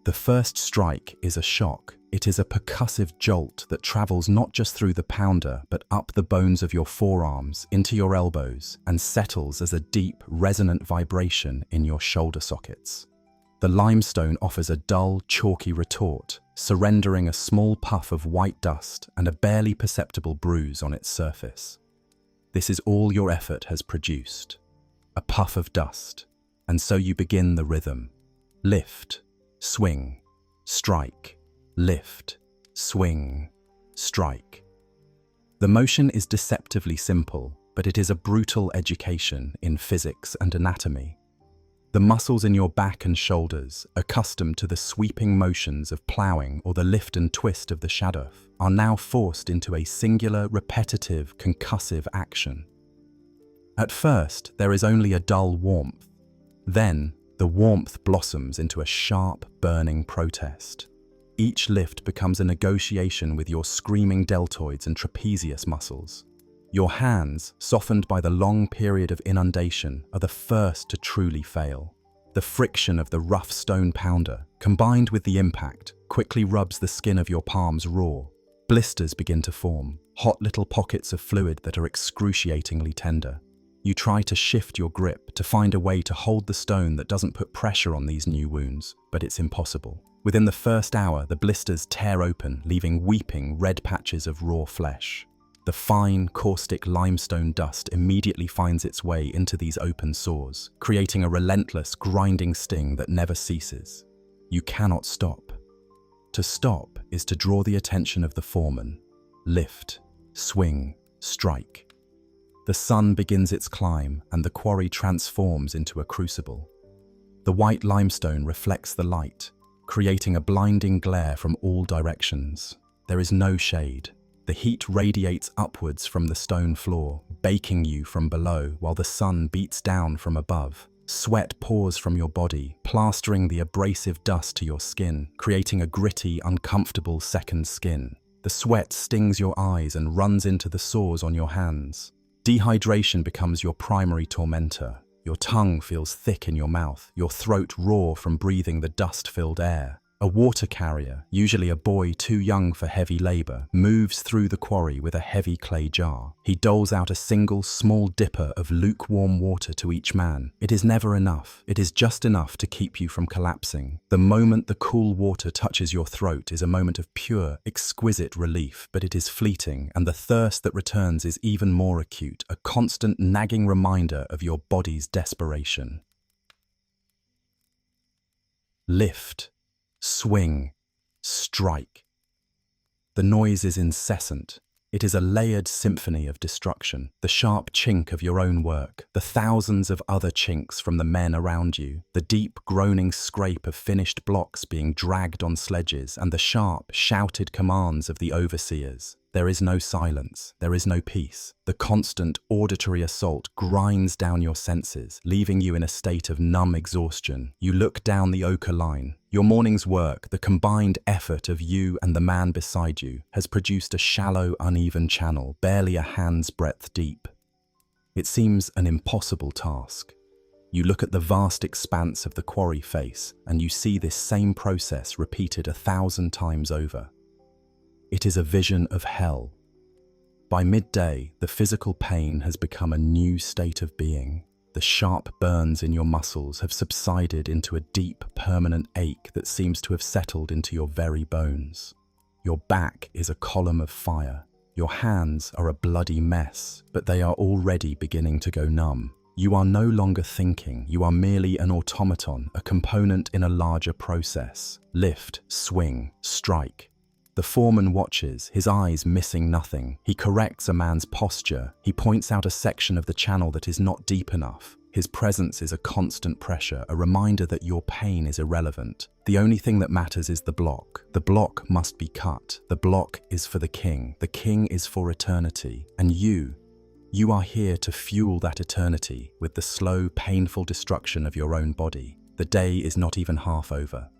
The first strike is a shock. It is a percussive jolt that travels not just through the pounder, but up the bones of your forearms, into your elbows, and settles as a deep, resonant vibration in your shoulder sockets. The limestone offers a dull, chalky retort, surrendering a small puff of white dust and a barely perceptible bruise on its surface. This is all your effort has produced. A puff of dust. And so you begin the rhythm. Lift, swing, strike, lift, swing, strike. The motion is deceptively simple, but it is a brutal education in physics and anatomy. The muscles in your back and shoulders, accustomed to the sweeping motions of ploughing or the lift and twist of the shaduf, are now forced into a singular, repetitive, concussive action. At first, there is only a dull warmth. Then, the warmth blossoms into a sharp, burning protest. Each lift becomes a negotiation with your screaming deltoids and trapezius muscles. Your hands, softened by the long period of inundation, are the first to truly fail. The friction of the rough stone pounder, combined with the impact, quickly rubs the skin of your palms raw. Blisters begin to form, hot little pockets of fluid that are excruciatingly tender. You try to shift your grip to find a way to hold the stone that doesn't put pressure on these new wounds, but it's impossible. Within the first hour, the blisters tear open, leaving weeping red patches of raw flesh. The fine, caustic limestone dust immediately finds its way into these open sores, creating a relentless, grinding sting that never ceases. You cannot stop. To stop is to draw the attention of the foreman. Lift, swing, strike. The sun begins its climb, and the quarry transforms into a crucible. The white limestone reflects the light, creating a blinding glare from all directions. There is no shade. The heat radiates upwards from the stone floor, baking you from below while the sun beats down from above. Sweat pours from your body, plastering the abrasive dust to your skin, creating a gritty, uncomfortable second skin. The sweat stings your eyes and runs into the sores on your hands. Dehydration becomes your primary tormentor. Your tongue feels thick in your mouth, your throat raw from breathing the dust-filled air. A water carrier, usually a boy too young for heavy labor, moves through the quarry with a heavy clay jar. He doles out a single small dipper of lukewarm water to each man. It is never enough. It is just enough to keep you from collapsing. The moment the cool water touches your throat is a moment of pure, exquisite relief, but it is fleeting, and the thirst that returns is even more acute, a constant nagging reminder of your body's desperation. Lift, swing, strike. The noise is incessant. It is a layered symphony of destruction, the sharp chink of your own work, the thousands of other chinks from the men around you, the deep groaning scrape of finished blocks being dragged on sledges, and the sharp, shouted commands of the overseers. There is no silence, there is no peace. The constant auditory assault grinds down your senses, leaving you in a state of numb exhaustion. You look down the ochre line. Your morning's work, the combined effort of you and the man beside you, has produced a shallow, uneven channel, barely a hand's breadth deep. It seems an impossible task. You look at the vast expanse of the quarry face, and you see this same process repeated 1,000 times over. It is a vision of hell. By midday, the physical pain has become a new state of being. The sharp burns in your muscles have subsided into a deep, permanent ache that seems to have settled into your very bones. Your back is a column of fire. Your hands are a bloody mess, but they are already beginning to go numb. You are no longer thinking, you are merely an automaton, a component in a larger process. Lift, swing, strike. The foreman watches, his eyes missing nothing. He corrects a man's posture. He points out a section of the channel that is not deep enough. His presence is a constant pressure, a reminder that your pain is irrelevant. The only thing that matters is the block. The block must be cut. The block is for the king. The king is for eternity. And you are here to fuel that eternity with the slow, painful destruction of your own body. The day is not even half over.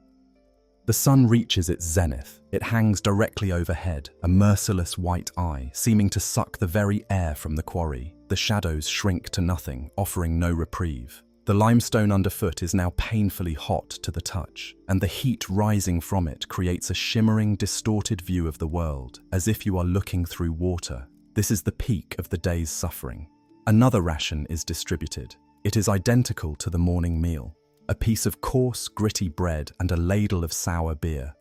The sun reaches its zenith. It hangs directly overhead, a merciless white eye, seeming to suck the very air from the quarry. The shadows shrink to nothing, offering no reprieve. The limestone underfoot is now painfully hot to the touch, and the heat rising from it creates a shimmering, distorted view of the world, as if you are looking through water. This is the peak of the day's suffering. Another ration is distributed. It is identical to the morning meal. A piece of coarse, gritty bread and a ladle of sour beer.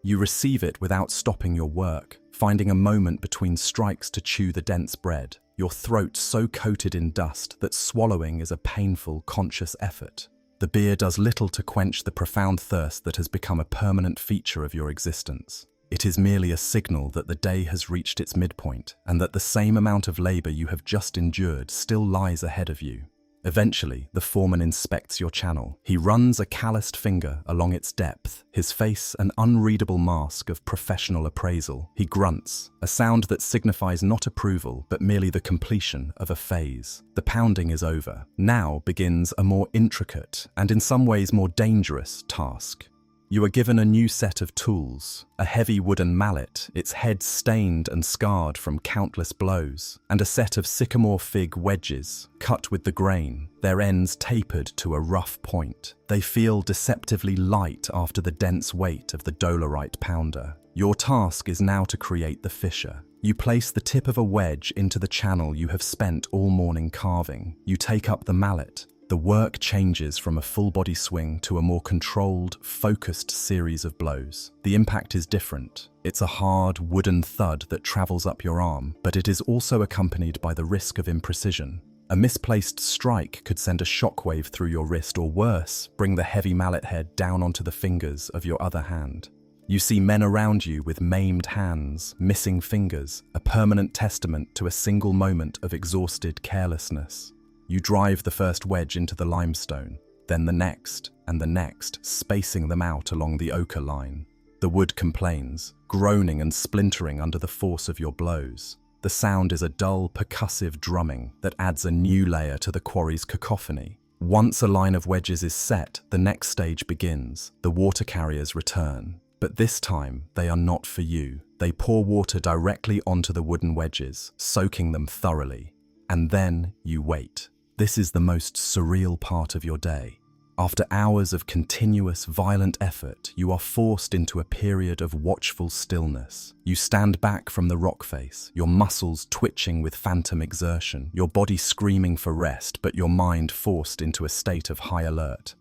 You receive it without stopping your work, finding a moment between strikes to chew the dense bread, your throat so coated in dust that swallowing is a painful, conscious effort. The beer does little to quench the profound thirst that has become a permanent feature of your existence. It is merely a signal that the day has reached its midpoint and that the same amount of labor you have just endured still lies ahead of you. Eventually, the foreman inspects your channel. He runs a calloused finger along its depth, his face an unreadable mask of professional appraisal. He grunts, a sound that signifies not approval, but merely the completion of a phase. The pounding is over. Now begins a more intricate, and in some ways more dangerous, task. You are given a new set of tools, a heavy wooden mallet, its head stained and scarred from countless blows, and a set of sycamore fig wedges, cut with the grain, their ends tapered to a rough point. They feel deceptively light after the dense weight of the dolerite pounder. Your task is now to create the fissure. You place the tip of a wedge into the channel you have spent all morning carving. You take up the mallet. The work changes from a full-body swing to a more controlled, focused series of blows. The impact is different. It's a hard, wooden thud that travels up your arm, but it is also accompanied by the risk of imprecision. A misplaced strike could send a shockwave through your wrist, or worse, bring the heavy mallet head down onto the fingers of your other hand. You see men around you with maimed hands, missing fingers, a permanent testament to a single moment of exhausted carelessness. You drive the first wedge into the limestone, then the next, and the next, spacing them out along the ochre line. The wood complains, groaning and splintering under the force of your blows. The sound is a dull, percussive drumming that adds a new layer to the quarry's cacophony. Once a line of wedges is set, the next stage begins. The water carriers return. But this time, they are not for you. They pour water directly onto the wooden wedges, soaking them thoroughly. And then you wait. This is the most surreal part of your day. After hours of continuous, violent effort, you are forced into a period of watchful stillness. You stand back from the rock face, your muscles twitching with phantom exertion, your body screaming for rest, but your mind forced into a state of high alert.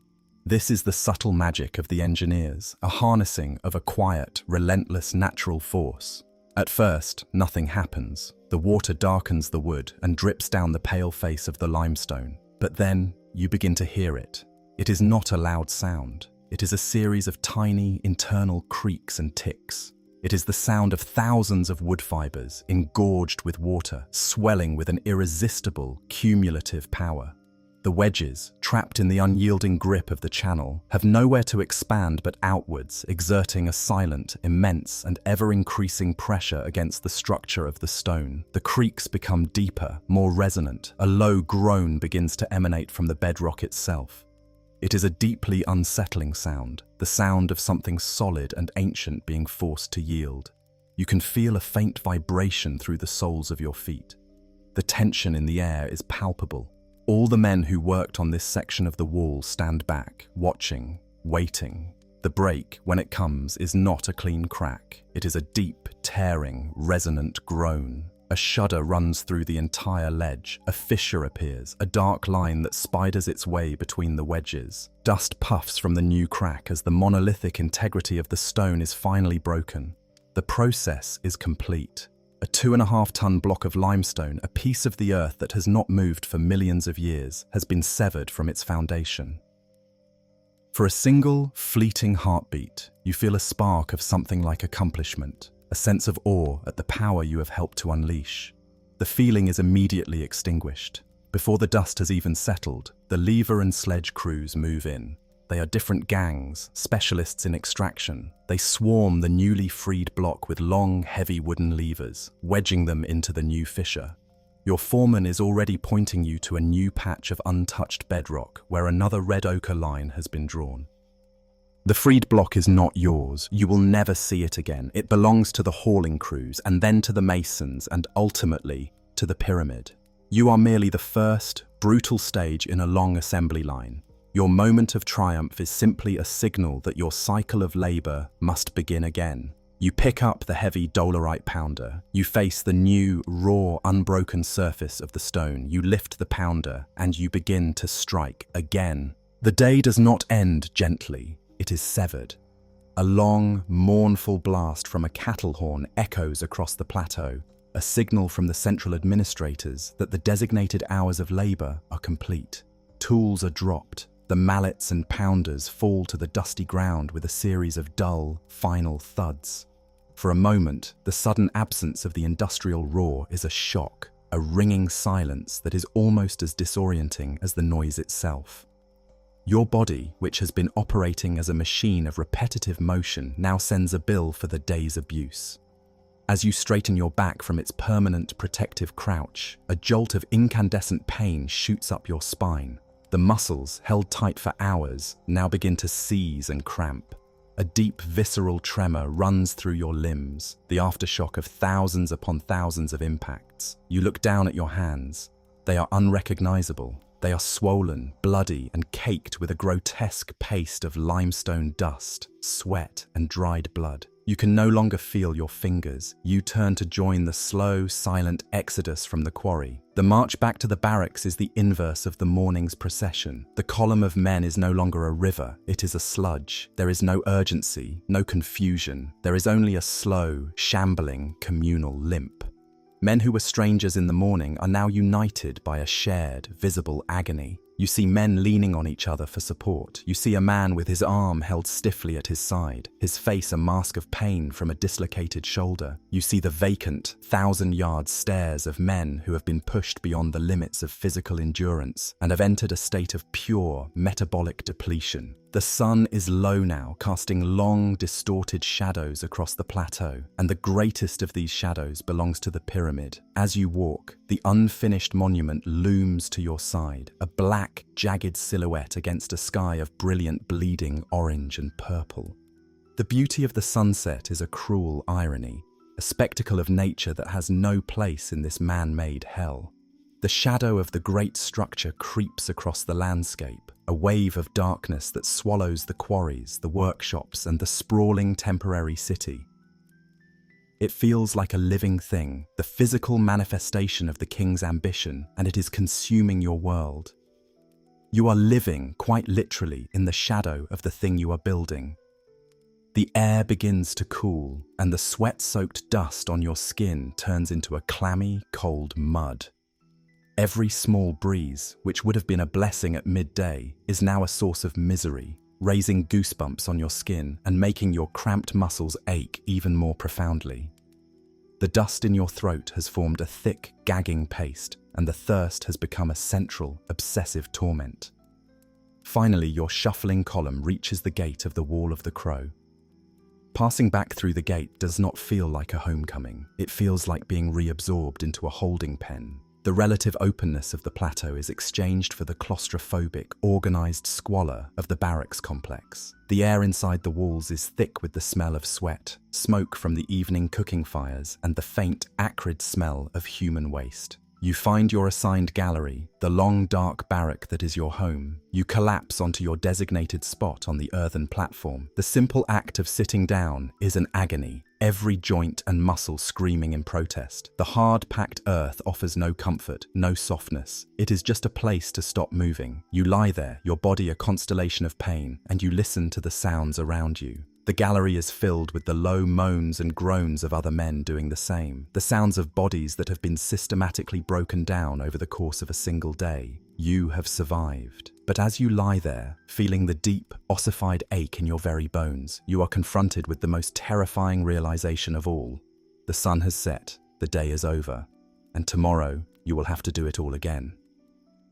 This is the subtle magic of the engineers, a harnessing of a quiet, relentless natural force. At first, nothing happens. The water darkens the wood and drips down the pale face of the limestone. But then, you begin to hear it. It is not a loud sound. It is a series of tiny internal creaks and ticks. It is the sound of thousands of wood fibers engorged with water, swelling with an irresistible, cumulative power. The wedges, trapped in the unyielding grip of the channel, have nowhere to expand but outwards, exerting a silent, immense, and ever-increasing pressure against the structure of the stone. The creaks become deeper, more resonant. A low groan begins to emanate from the bedrock itself. It is a deeply unsettling sound, the sound of something solid and ancient being forced to yield. You can feel a faint vibration through the soles of your feet. The tension in the air is palpable. All the men who worked on this section of the wall stand back, watching, waiting. The break, when it comes, is not a clean crack. It is a deep, tearing, resonant groan. A shudder runs through the entire ledge. A fissure appears, a dark line that spiders its way between the wedges. Dust puffs from the new crack as the monolithic integrity of the stone is finally broken. The process is complete. A 2.5-ton block of limestone, a piece of the earth that has not moved for millions of years, has been severed from its foundation. For a single, fleeting heartbeat, you feel a spark of something like accomplishment, a sense of awe at the power you have helped to unleash. The feeling is immediately extinguished. Before the dust has even settled, the lever and sledge crews move in. They are different gangs, specialists in extraction. They swarm the newly freed block with long, heavy wooden levers, wedging them into the new fissure. Your foreman is already pointing you to a new patch of untouched bedrock where another red ochre line has been drawn. The freed block is not yours. You will never see it again. It belongs to the hauling crews, and then to the masons, and ultimately to the pyramid. You are merely the first, brutal stage in a long assembly line. Your moment of triumph is simply a signal that your cycle of labor must begin again. You pick up the heavy dolerite pounder. You face the new, raw, unbroken surface of the stone. You lift the pounder, and you begin to strike again. The day does not end gently. It is severed. A long, mournful blast from a cattle horn echoes across the plateau, a signal from the central administrators that the designated hours of labor are complete. Tools are dropped. The mallets and pounders fall to the dusty ground with a series of dull, final thuds. For a moment, the sudden absence of the industrial roar is a shock, a ringing silence that is almost as disorienting as the noise itself. Your body, which has been operating as a machine of repetitive motion, now sends a bill for the day's abuse. As you straighten your back from its permanent protective crouch, a jolt of incandescent pain shoots up your spine. The muscles, held tight for hours, now begin to seize and cramp. A deep, visceral tremor runs through your limbs, the aftershock of thousands upon thousands of impacts. You look down at your hands. They are unrecognizable. They are swollen, bloody, and caked with a grotesque paste of limestone dust, sweat, and dried blood. You can no longer feel your fingers. You turn to join the slow, silent exodus from the quarry. The march back to the barracks is the inverse of the morning's procession. The column of men is no longer a river, it is a sludge. There is no urgency, no confusion. There is only a slow, shambling, communal limp. Men who were strangers in the morning are now united by a shared, visible agony. You see men leaning on each other for support. You see a man with his arm held stiffly at his side, his face a mask of pain from a dislocated shoulder. You see the vacant, 1,000-yard stares of men who have been pushed beyond the limits of physical endurance and have entered a state of pure, metabolic depletion. The sun is low now, casting long, distorted shadows across the plateau, and the greatest of these shadows belongs to the pyramid. As you walk, the unfinished monument looms to your side, a black, jagged silhouette against a sky of brilliant, bleeding orange and purple. The beauty of the sunset is a cruel irony, a spectacle of nature that has no place in this man-made hell. The shadow of the great structure creeps across the landscape, a wave of darkness that swallows the quarries, the workshops, and the sprawling temporary city. It feels like a living thing, the physical manifestation of the king's ambition, and it is consuming your world. You are living, quite literally, in the shadow of the thing you are building. The air begins to cool, and the sweat-soaked dust on your skin turns into a clammy, cold mud. Every small breeze, which would have been a blessing at midday, is now a source of misery. raising goosebumps on your skin and making your cramped muscles ache even more profoundly. The dust in your throat has formed a thick, gagging paste, and the thirst has become a central, obsessive torment. Finally, your shuffling column reaches the gate of the Wall of the Crow. Passing back through the gate does not feel like a homecoming. It feels like being reabsorbed into a holding pen. The relative openness of the plateau is exchanged for the claustrophobic, organized squalor of the barracks complex. The air inside the walls is thick with the smell of sweat, smoke from the evening cooking fires, and the faint, acrid smell of human waste. You find your assigned gallery, the long, dark barrack that is your home. You collapse onto your designated spot on the earthen platform. The simple act of sitting down is an agony, every joint and muscle screaming in protest. The hard, packed earth offers no comfort, no softness. It is just a place to stop moving. You lie there, your body a constellation of pain, and you listen to the sounds around you. The gallery is filled with the low moans and groans of other men doing the same, the sounds of bodies that have been systematically broken down over the course of a single day. You have survived. But as you lie there, feeling the deep, ossified ache in your very bones, you are confronted with the most terrifying realization of all. The sun has set, the day is over, and tomorrow you will have to do it all again.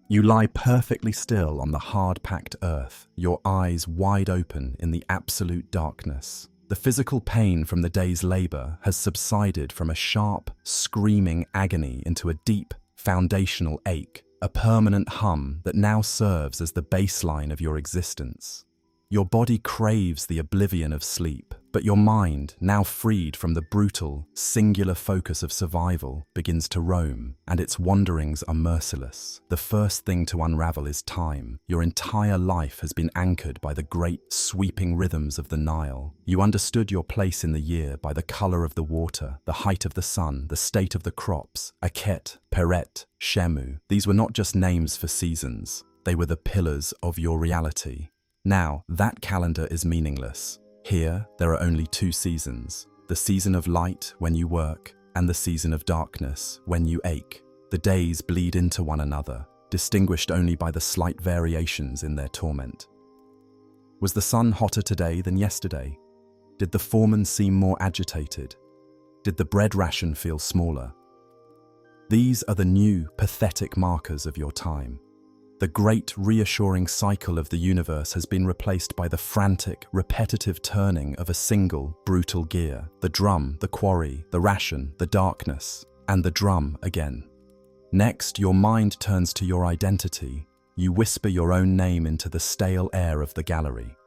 You lie perfectly still on the hard-packed earth, your eyes wide open in the absolute darkness. The physical pain from the day's labor has subsided from a sharp, screaming agony into a deep, foundational ache, a permanent hum that now serves as the baseline of your existence. Your body craves the oblivion of sleep, but your mind, now freed from the brutal, singular focus of survival, begins to roam, and its wanderings are merciless. The first thing to unravel is time. Your entire life has been anchored by the great, sweeping rhythms of the Nile. You understood your place in the year by the color of the water, the height of the sun, the state of the crops. Akhet, Peret, Shemu. These were not just names for seasons. They were the pillars of your reality. Now, that calendar is meaningless. Here, there are only two seasons. The season of light, when you work, and the season of darkness, when you ache. The days bleed into one another, distinguished only by the slight variations in their torment. Was the sun hotter today than yesterday? Did the foreman seem more agitated? Did the bread ration feel smaller? These are the new, pathetic markers of your time. The great, reassuring cycle of the universe has been replaced by the frantic, repetitive turning of a single, brutal gear. The drum, the quarry, the ration, the darkness, and the drum again. Next, your mind turns to your identity. You whisper your own name into the stale air of the gallery.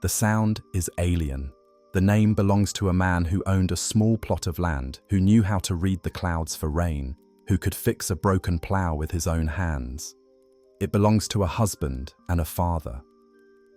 The sound is alien. The name belongs to a man who owned a small plot of land, who knew how to read the clouds for rain, who could fix a broken plow with his own hands. It belongs to a husband and a father.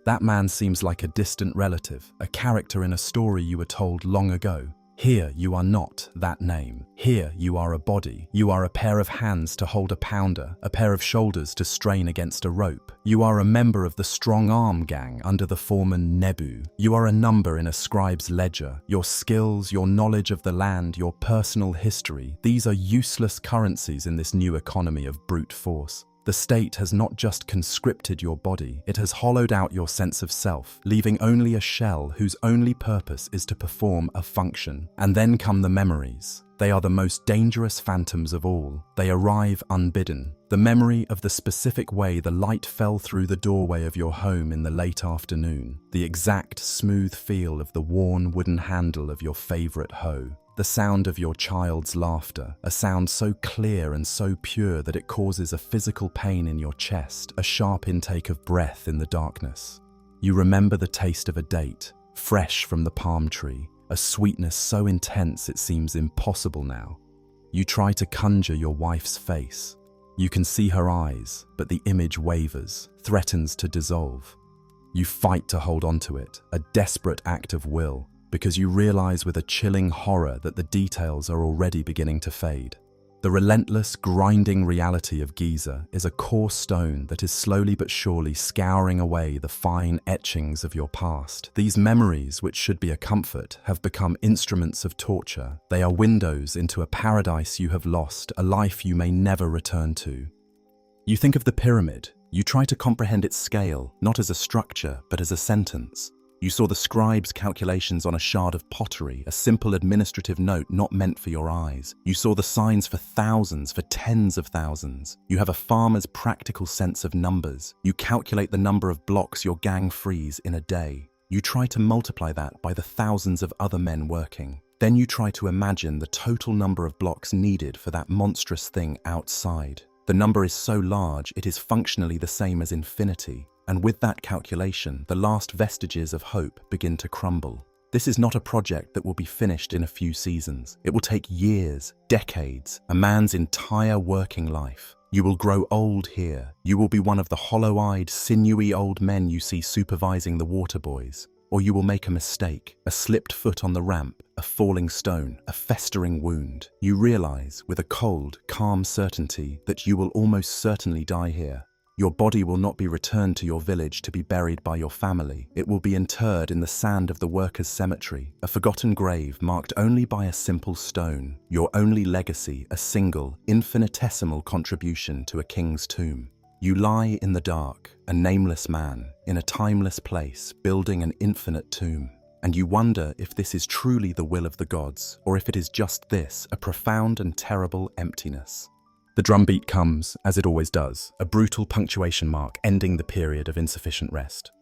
That man seems like a distant relative, a character in a story you were told long ago. Here you are not that name. Here you are a body. You are a pair of hands to hold a pounder, a pair of shoulders to strain against a rope. You are a member of the strong arm gang under the foreman Nebu. You are a number in a scribe's ledger. Your skills, your knowledge of the land, your personal history, these are useless currencies in this new economy of brute force. The state has not just conscripted your body, it has hollowed out your sense of self, leaving only a shell whose only purpose is to perform a function. And then come the memories. They are the most dangerous phantoms of all. They arrive unbidden. The memory of the specific way the light fell through the doorway of your home in the late afternoon. The exact smooth feel of the worn wooden handle of your favorite hoe. The sound of your child's laughter, a sound so clear and so pure that it causes a physical pain in your chest, a sharp intake of breath in the darkness. You remember the taste of a date, fresh from the palm tree, a sweetness so intense it seems impossible now. You try to conjure your wife's face. You can see her eyes, but the image wavers, threatens to dissolve. You fight to hold onto it, a desperate act of will, because you realize with a chilling horror that the details are already beginning to fade. The relentless, grinding reality of Giza is a coarse stone that is slowly but surely scouring away the fine etchings of your past. These memories, which should be a comfort, have become instruments of torture. They are windows into a paradise you have lost, a life you may never return to. You think of the pyramid, You try to comprehend its scale, not as a structure, but as a sentence. You saw the scribe's calculations on a shard of pottery, a simple administrative note not meant for your eyes. You saw the signs for thousands, for tens of thousands. You have a farmer's practical sense of numbers. You calculate the number of blocks your gang frees in a day. You try to multiply that by the thousands of other men working. Then you try to imagine the total number of blocks needed for that monstrous thing outside. The number is so large, it is functionally the same as infinity. And with that calculation, the last vestiges of hope begin to crumble. This is not a project that will be finished in a few seasons. It will take years, decades, a man's entire working life. You will grow old here. You will be one of the hollow-eyed, sinewy old men you see supervising the water boys. Or you will make a mistake, a slipped foot on the ramp, a falling stone, a festering wound. You realize, with a cold, calm certainty, that you will almost certainly die here. Your body will not be returned to your village to be buried by your family. It will be interred in the sand of the workers' cemetery, a forgotten grave marked only by a simple stone. Your only legacy, a single, infinitesimal contribution to a king's tomb. You lie in the dark, a nameless man, in a timeless place, building an infinite tomb. And you wonder if this is truly the will of the gods, or if it is just this, a profound and terrible emptiness. The drumbeat comes, as it always does, a brutal punctuation mark ending the period of insufficient rest.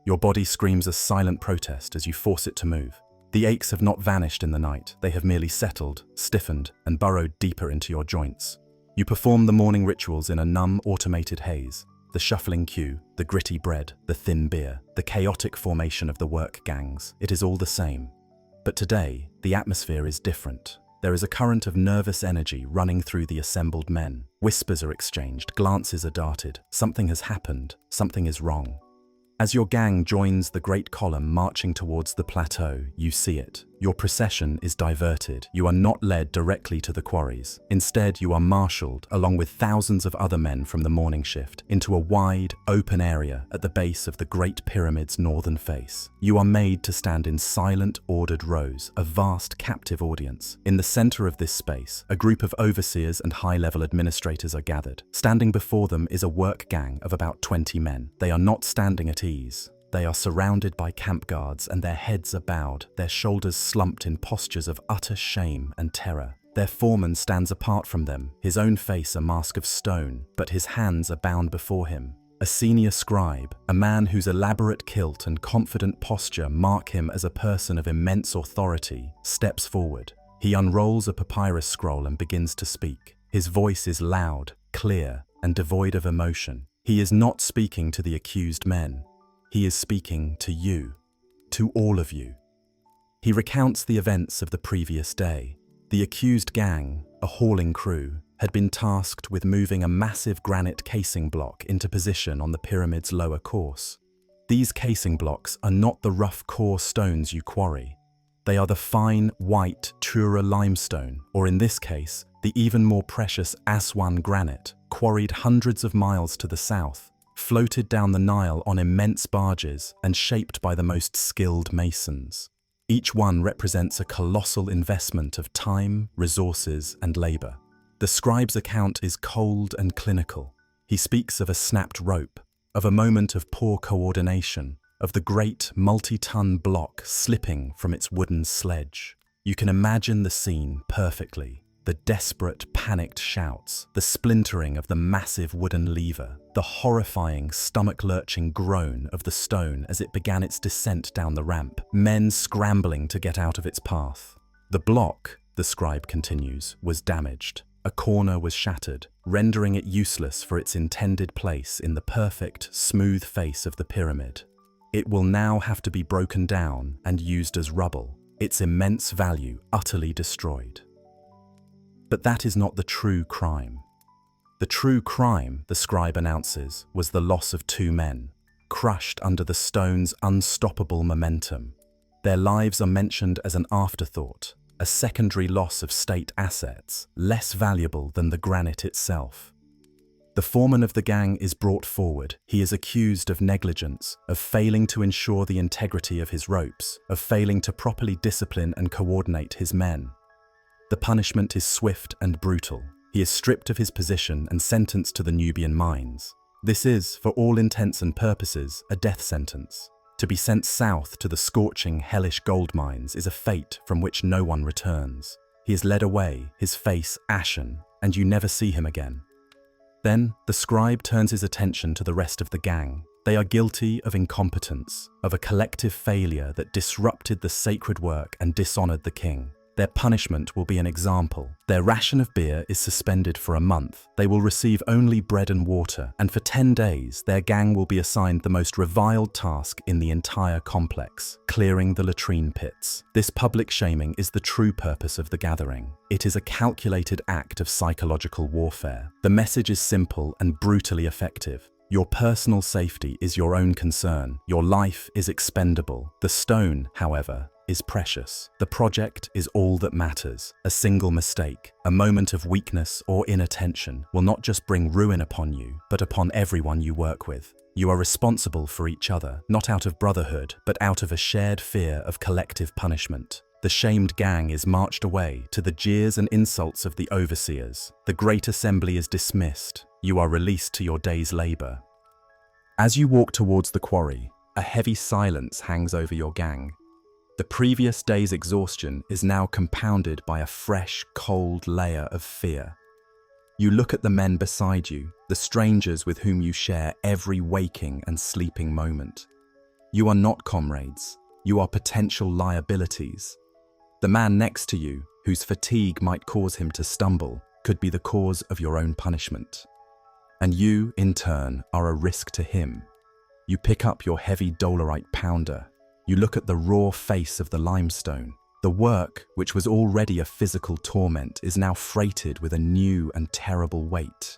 Your body screams a silent protest as you force it to move. The aches have not vanished in the night, they have merely settled, stiffened, and burrowed deeper into your joints. You perform the morning rituals in a numb, automated haze. The shuffling queue, the gritty bread, the thin beer, the chaotic formation of the work gangs, it is all the same. But today, the atmosphere is different. There is a current of nervous energy running through the assembled men. Whispers are exchanged, glances are darted. Something has happened, something is wrong. As your gang joins the great column marching towards the plateau, you see it. Your procession is diverted. You are not led directly to the quarries. Instead, you are marshaled, along with thousands of other men from the morning shift, into a wide, open area at the base of the Great Pyramid's northern face. You are made to stand in silent, ordered rows, a vast captive audience. In the center of this space, a group of overseers and high-level administrators are gathered. Standing before them is a work gang of about 20 men. They are not standing at ease. They are surrounded by camp guards and their heads are bowed, their shoulders slumped in postures of utter shame and terror. Their foreman stands apart from them, his own face a mask of stone, but his hands are bound before him. A senior scribe, a man whose elaborate kilt and confident posture mark him as a person of immense authority, steps forward. He unrolls a papyrus scroll and begins to speak. His voice is loud, clear, and devoid of emotion. He is not speaking to the accused men. He is speaking to you, to all of you. He recounts the events of the previous day. The accused gang, a hauling crew, had been tasked with moving a massive granite casing block into position on the pyramid's lower course. These casing blocks are not the rough core stones you quarry. They are the fine, white Tura limestone, or in this case, the even more precious Aswan granite, quarried hundreds of miles to the south, floated down the Nile on immense barges and shaped by the most skilled masons. Each one represents a colossal investment of time, resources, and labor. The scribe's account is cold and clinical. He speaks of a snapped rope, of a moment of poor coordination, of the great multi-ton block slipping from its wooden sledge. You can imagine the scene perfectly. The desperate, panicked shouts, the splintering of the massive wooden lever, the horrifying, stomach-lurching groan of the stone as it began its descent down the ramp, men scrambling to get out of its path. The block, the scribe continues, was damaged. A corner was shattered, rendering it useless for its intended place in the perfect, smooth face of the pyramid. It will now have to be broken down and used as rubble, its immense value utterly destroyed. But that is not the true crime. The true crime, the scribe announces, was the loss of 2 men, crushed under the stone's unstoppable momentum. Their lives are mentioned as an afterthought, a secondary loss of state assets, less valuable than the granite itself. The foreman of the gang is brought forward. He is accused of negligence, of failing to ensure the integrity of his ropes, of failing to properly discipline and coordinate his men. The punishment is swift and brutal. He is stripped of his position and sentenced to the Nubian mines. This is, for all intents and purposes, a death sentence. To be sent south to the scorching, hellish gold mines is a fate from which no one returns. He is led away, his face ashen, and you never see him again. Then, the scribe turns his attention to the rest of the gang. They are guilty of incompetence, of a collective failure that disrupted the sacred work and dishonored the king. Their punishment will be an example. Their ration of beer is suspended for a month. They will receive only bread and water, and for 10 days, their gang will be assigned the most reviled task in the entire complex, clearing the latrine pits. This public shaming is the true purpose of the gathering. It is a calculated act of psychological warfare. The message is simple and brutally effective. Your personal safety is your own concern. Your life is expendable. The stone, however, is precious. The project is all that matters. A single mistake, a moment of weakness or inattention will not just bring ruin upon you, but upon everyone you work with. You are responsible for each other, not out of brotherhood, but out of a shared fear of collective punishment. The shamed gang is marched away to the jeers and insults of the overseers. The great assembly is dismissed. You are released to your day's labor. As you walk towards the quarry, a heavy silence hangs over your gang. The previous day's exhaustion is now compounded by a fresh, cold layer of fear. You look at the men beside you, the strangers with whom you share every waking and sleeping moment. You are not comrades. You are potential liabilities. The man next to you, whose fatigue might cause him to stumble, could be the cause of your own punishment. And you, in turn, are a risk to him. You pick up your heavy dolerite pounder. You look at the raw face of the limestone. The work, which was already a physical torment, is now freighted with a new and terrible weight.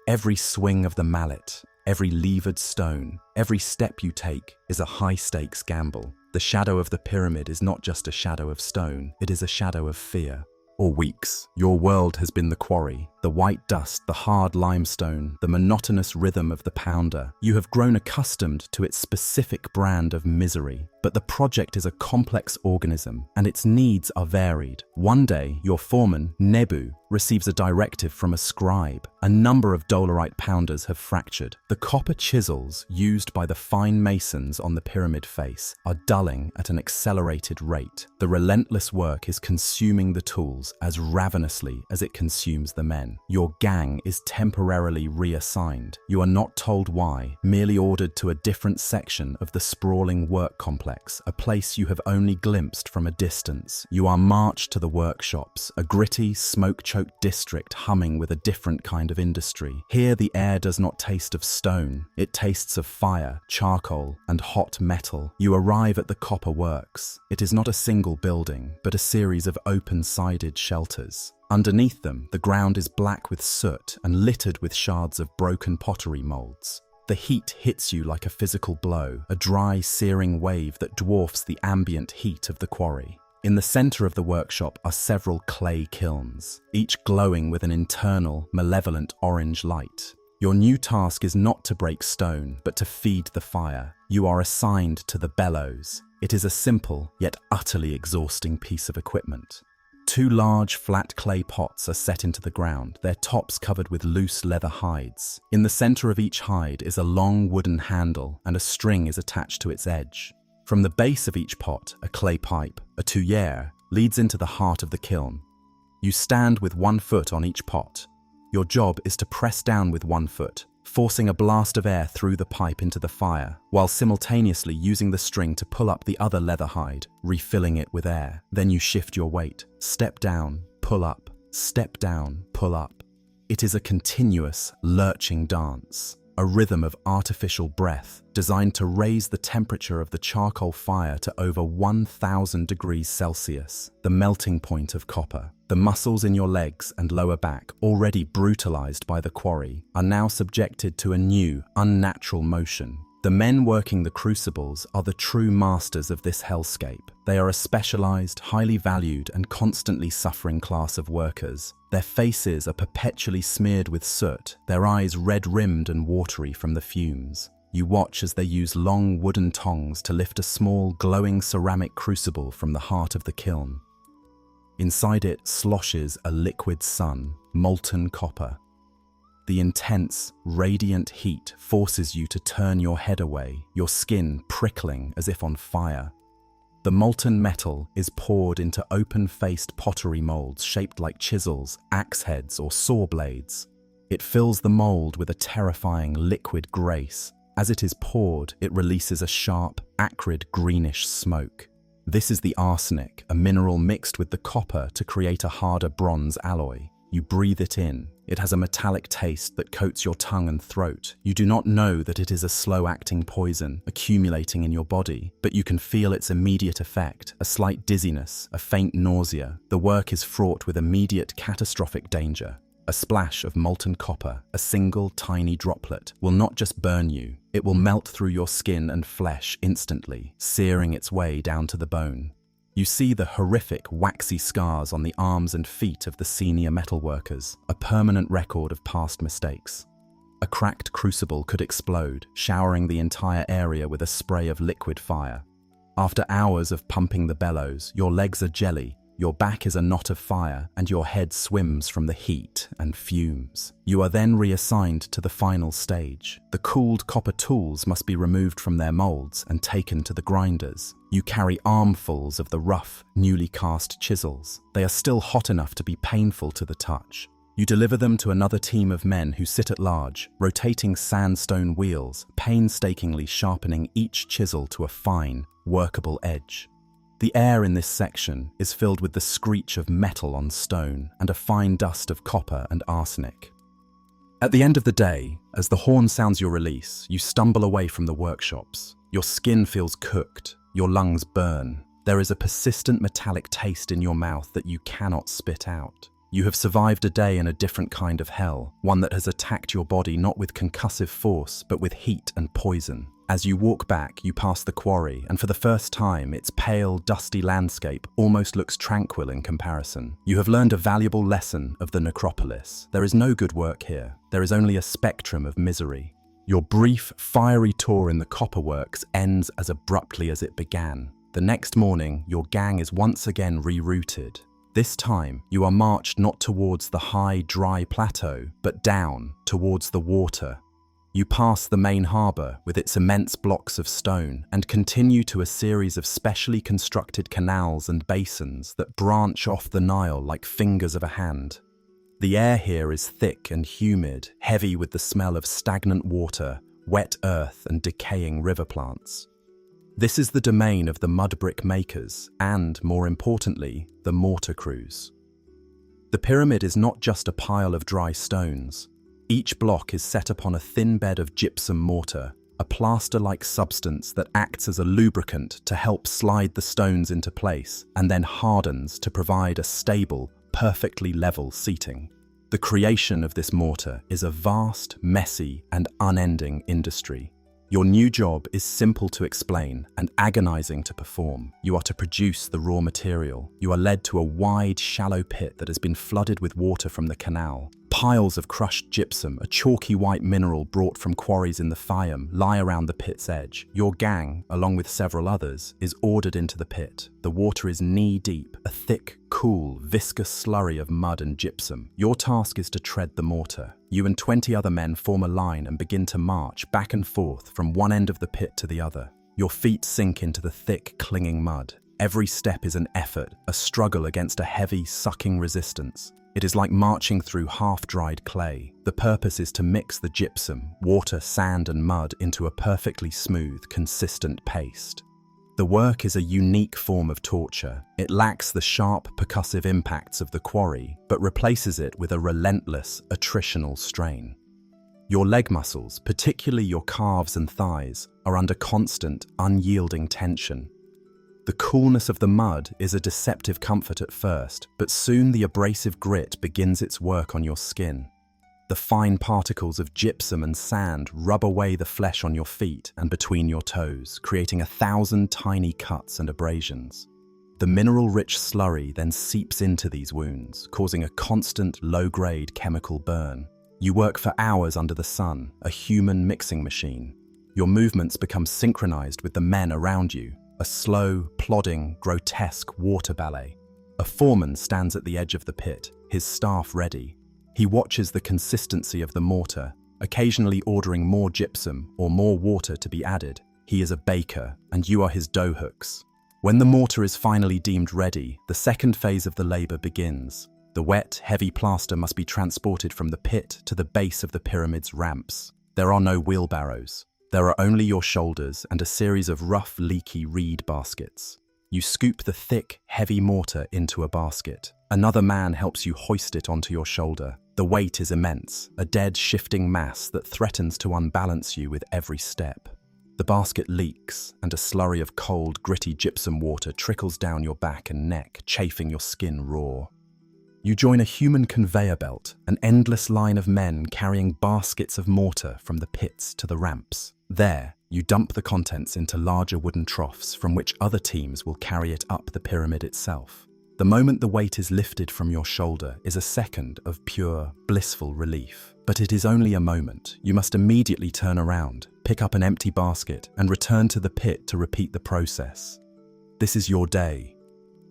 Every swing of the mallet, every levered stone, every step you take is a high-stakes gamble. The shadow of the pyramid is not just a shadow of stone, it is a shadow of fear. For weeks, your world has been the quarry, the white dust, the hard limestone, the monotonous rhythm of the pounder. You have grown accustomed to its specific brand of misery. But the project is a complex organism, and its needs are varied. One day, your foreman, Nebu, receives a directive from a scribe. A number of dolerite pounders have fractured. The copper chisels used by the fine masons on the pyramid face are dulling at an accelerated rate. The relentless work is consuming the tools as ravenously as it consumes the men. Your gang is temporarily reassigned. You are not told why, merely ordered to a different section of the sprawling work complex, a place you have only glimpsed from a distance. You are marched to the workshops, a gritty, smoke-choked district humming with a different kind of industry. Here the air does not taste of stone, it tastes of fire, charcoal, and hot metal. You arrive at the copper works. It is not a single building, but a series of open-sided shelters. Underneath them, the ground is black with soot and littered with shards of broken pottery molds. The heat hits you like a physical blow, a dry, searing wave that dwarfs the ambient heat of the quarry. In the center of the workshop are several clay kilns, each glowing with an internal, malevolent orange light. Your new task is not to break stone, but to feed the fire. You are assigned to the bellows. It is a simple, yet utterly exhausting piece of equipment. 2 large, flat clay pots are set into the ground, their tops covered with loose leather hides. In the center of each hide is a long wooden handle, and a string is attached to its edge. From the base of each pot, a clay pipe, a tuyere, leads into the heart of the kiln. You stand with one foot on each pot. Your job is to press down with one foot, forcing a blast of air through the pipe into the fire, while simultaneously using the string to pull up the other leather hide, refilling it with air. Then you shift your weight. Step down, pull up, step down, pull up. It is a continuous, lurching dance, a rhythm of artificial breath designed to raise the temperature of the charcoal fire to over 1,000 degrees Celsius, the melting point of copper. The muscles in your legs and lower back, already brutalized by the quarry, are now subjected to a new, unnatural motion. The men working the crucibles are the true masters of this hellscape. They are a specialized, highly valued, and constantly suffering class of workers. Their faces are perpetually smeared with soot, their eyes red-rimmed and watery from the fumes. You watch as they use long wooden tongs to lift a small, glowing ceramic crucible from the heart of the kiln. Inside it sloshes a liquid sun, molten copper. The intense, radiant heat forces you to turn your head away, your skin prickling as if on fire. The molten metal is poured into open-faced pottery molds shaped like chisels, axe heads, or saw blades. It fills the mold with a terrifying liquid grace. As it is poured, it releases a sharp, acrid, greenish smoke. This is the arsenic, a mineral mixed with the copper to create a harder bronze alloy. You breathe it in. It has a metallic taste that coats your tongue and throat. You do not know that it is a slow-acting poison accumulating in your body, but you can feel its immediate effect, a slight dizziness, a faint nausea. The work is fraught with immediate catastrophic danger. A splash of molten copper, a single tiny droplet, will not just burn you, it will melt through your skin and flesh instantly, searing its way down to the bone. You see the horrific, waxy scars on the arms and feet of the senior metalworkers, a permanent record of past mistakes. A cracked crucible could explode, showering the entire area with a spray of liquid fire. After hours of pumping the bellows, your legs are jelly, your back is a knot of fire, and your head swims from the heat and fumes. You are then reassigned to the final stage. The cooled copper tools must be removed from their molds and taken to the grinders. You carry armfuls of the rough, newly cast chisels. They are still hot enough to be painful to the touch. You deliver them to another team of men who sit at large, rotating sandstone wheels, painstakingly sharpening each chisel to a fine, workable edge. The air in this section is filled with the screech of metal on stone and a fine dust of copper and arsenic. At the end of the day, as the horn sounds your release, you stumble away from the workshops. Your skin feels cooked, your lungs burn. There is a persistent metallic taste in your mouth that you cannot spit out. You have survived a day in a different kind of hell, one that has attacked your body not with concussive force, but with heat and poison. As you walk back, you pass the quarry, and for the first time, its pale, dusty landscape almost looks tranquil in comparison. You have learned a valuable lesson of the necropolis. There is no good work here. There is only a spectrum of misery. Your brief, fiery tour in the copperworks ends as abruptly as it began. The next morning, your gang is once again rerouted. This time, you are marched not towards the high, dry plateau, but down towards the water. You pass the main harbour with its immense blocks of stone and continue to a series of specially constructed canals and basins that branch off the Nile like fingers of a hand. The air here is thick and humid, heavy with the smell of stagnant water, wet earth and decaying river plants. This is the domain of the mud brick makers and, more importantly, the mortar crews. The pyramid is not just a pile of dry stones. Each block is set upon a thin bed of gypsum mortar, a plaster-like substance that acts as a lubricant to help slide the stones into place and then hardens to provide a stable, perfectly level seating. The creation of this mortar is a vast, messy, and unending industry. Your new job is simple to explain and agonizing to perform. You are to produce the raw material. You are led to a wide, shallow pit that has been flooded with water from the canal. Piles of crushed gypsum, a chalky white mineral brought from quarries in the Fayum, lie around the pit's edge. Your gang, along with several others, is ordered into the pit. The water is knee-deep, a thick, cool, viscous slurry of mud and gypsum. Your task is to tread the mortar. You and 20 other men form a line and begin to march back and forth from one end of the pit to the other. Your feet sink into the thick, clinging mud. Every step is an effort, a struggle against a heavy, sucking resistance. It is like marching through half-dried clay. The purpose is to mix the gypsum, water, sand and mud into a perfectly smooth, consistent paste. The work is a unique form of torture. It lacks the sharp, percussive impacts of the quarry, but replaces it with a relentless, attritional strain. Your leg muscles, particularly your calves and thighs, are under constant, unyielding tension. The coolness of the mud is a deceptive comfort at first, but soon the abrasive grit begins its work on your skin. The fine particles of gypsum and sand rub away the flesh on your feet and between your toes, creating 1,000 tiny cuts and abrasions. The mineral-rich slurry then seeps into these wounds, causing a constant, low-grade chemical burn. You work for hours under the sun, a human mixing machine. Your movements become synchronized with the men around you, a slow, plodding, grotesque water ballet. A foreman stands at the edge of the pit, his staff ready. He watches the consistency of the mortar, occasionally ordering more gypsum or more water to be added. He is a baker, and you are his dough hooks. When the mortar is finally deemed ready, the second phase of the labor begins. The wet, heavy plaster must be transported from the pit to the base of the pyramid's ramps. There are no wheelbarrows. There are only your shoulders and a series of rough, leaky reed baskets. You scoop the thick, heavy mortar into a basket. Another man helps you hoist it onto your shoulder. The weight is immense, a dead, shifting mass that threatens to unbalance you with every step. The basket leaks, and a slurry of cold, gritty gypsum water trickles down your back and neck, chafing your skin raw. You join a human conveyor belt, an endless line of men carrying baskets of mortar from the pits to the ramps. There, you dump the contents into larger wooden troughs from which other teams will carry it up the pyramid itself. The moment the weight is lifted from your shoulder is a second of pure, blissful relief. But it is only a moment. You must immediately turn around, pick up an empty basket, and return to the pit to repeat the process. This is your day.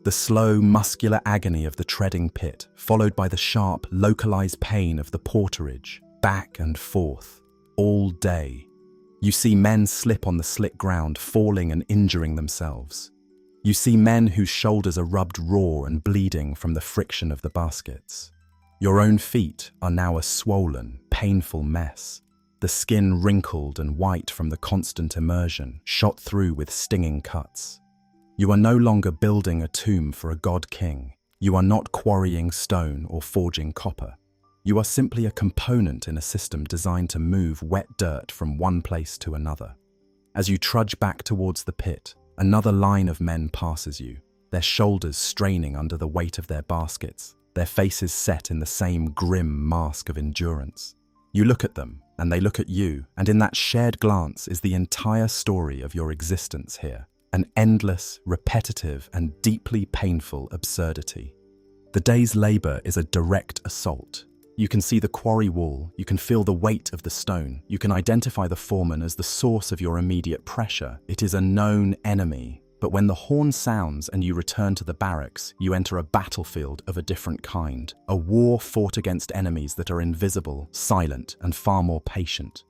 The slow, muscular agony of the treading pit, followed by the sharp, localized pain of the porterage, back and forth, all day. You see men slip on the slick ground, falling and injuring themselves. You see men whose shoulders are rubbed raw and bleeding from the friction of the baskets. Your own feet are now a swollen, painful mess, the skin wrinkled and white from the constant immersion, shot through with stinging cuts. You are no longer building a tomb for a god-king. You are not quarrying stone or forging copper. You are simply a component in a system designed to move wet dirt from one place to another. As you trudge back towards the pit, another line of men passes you, their shoulders straining under the weight of their baskets, their faces set in the same grim mask of endurance. You look at them, and they look at you, and in that shared glance is the entire story of your existence here, an endless, repetitive, and deeply painful absurdity. The day's labor is a direct assault. You can see the quarry wall, you can feel the weight of the stone, you can identify the foreman as the source of your immediate pressure. It is a known enemy. But when the horn sounds and you return to the barracks, you enter a battlefield of a different kind, a war fought against enemies that are invisible, silent, and far more patient.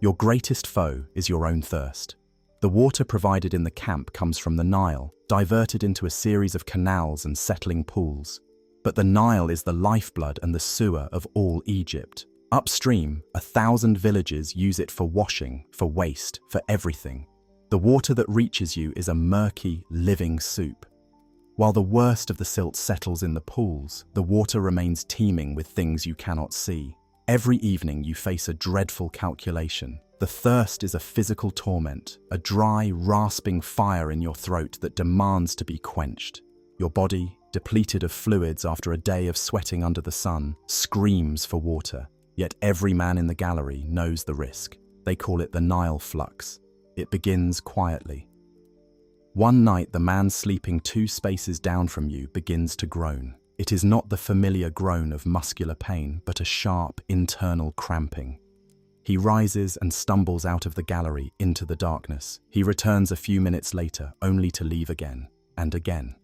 Your greatest foe is your own thirst. The water provided in the camp comes from the Nile, diverted into a series of canals and settling pools. But the Nile is the lifeblood and the sewer of all Egypt. Upstream, 1,000 villages use it for washing, for waste, for everything. The water that reaches you is a murky, living soup. While the worst of the silt settles in the pools, the water remains teeming with things you cannot see. Every evening you face a dreadful calculation. The thirst is a physical torment, a dry, rasping fire in your throat that demands to be quenched. Your body, depleted of fluids after a day of sweating under the sun, screams for water. Yet every man in the gallery knows the risk. They call it the Nile flux. It begins quietly. One night, the man sleeping 2 spaces down from you begins to groan. It is not the familiar groan of muscular pain, but a sharp, internal cramping. He rises and stumbles out of the gallery into the darkness. He returns a few minutes later, only to leave again and again.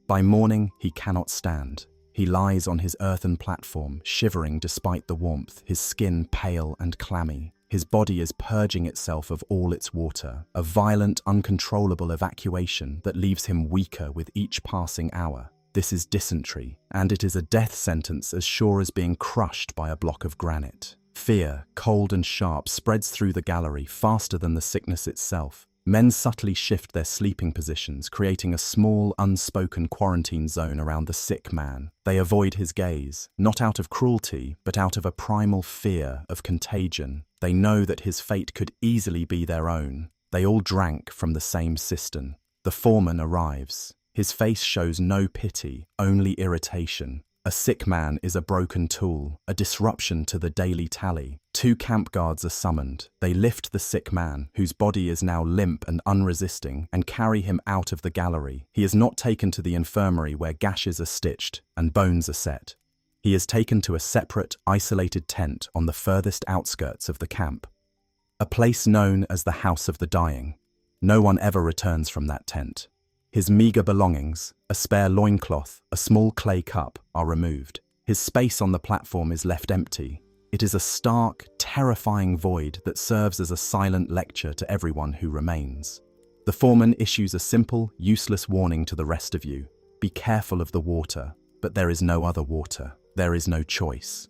By morning, he cannot stand. He lies on his earthen platform, shivering despite the warmth, his skin pale and clammy. His body is purging itself of all its water, a violent, uncontrollable evacuation that leaves him weaker with each passing hour. This is dysentery, and it is a death sentence as sure as being crushed by a block of granite. Fear, cold and sharp, spreads through the gallery faster than the sickness itself. Men subtly shift their sleeping positions, creating a small, unspoken quarantine zone around the sick man. They avoid his gaze, not out of cruelty, but out of a primal fear of contagion. They know that his fate could easily be their own. They all drank from the same cistern. The foreman arrives. His face shows no pity, only irritation. A sick man is a broken tool, a disruption to the daily tally. 2 camp guards are summoned. They lift the sick man, whose body is now limp and unresisting, and carry him out of the gallery. He is not taken to the infirmary where gashes are stitched and bones are set. He is taken to a separate, isolated tent on the furthest outskirts of the camp. A place known as the House of the Dying. No one ever returns from that tent. His meager belongings, a spare loincloth, a small clay cup, are removed. His space on the platform is left empty. It is a stark, terrifying void that serves as a silent lecture to everyone who remains. The foreman issues a simple, useless warning to the rest of you. Be careful of the water, but there is no other water. There is no choice.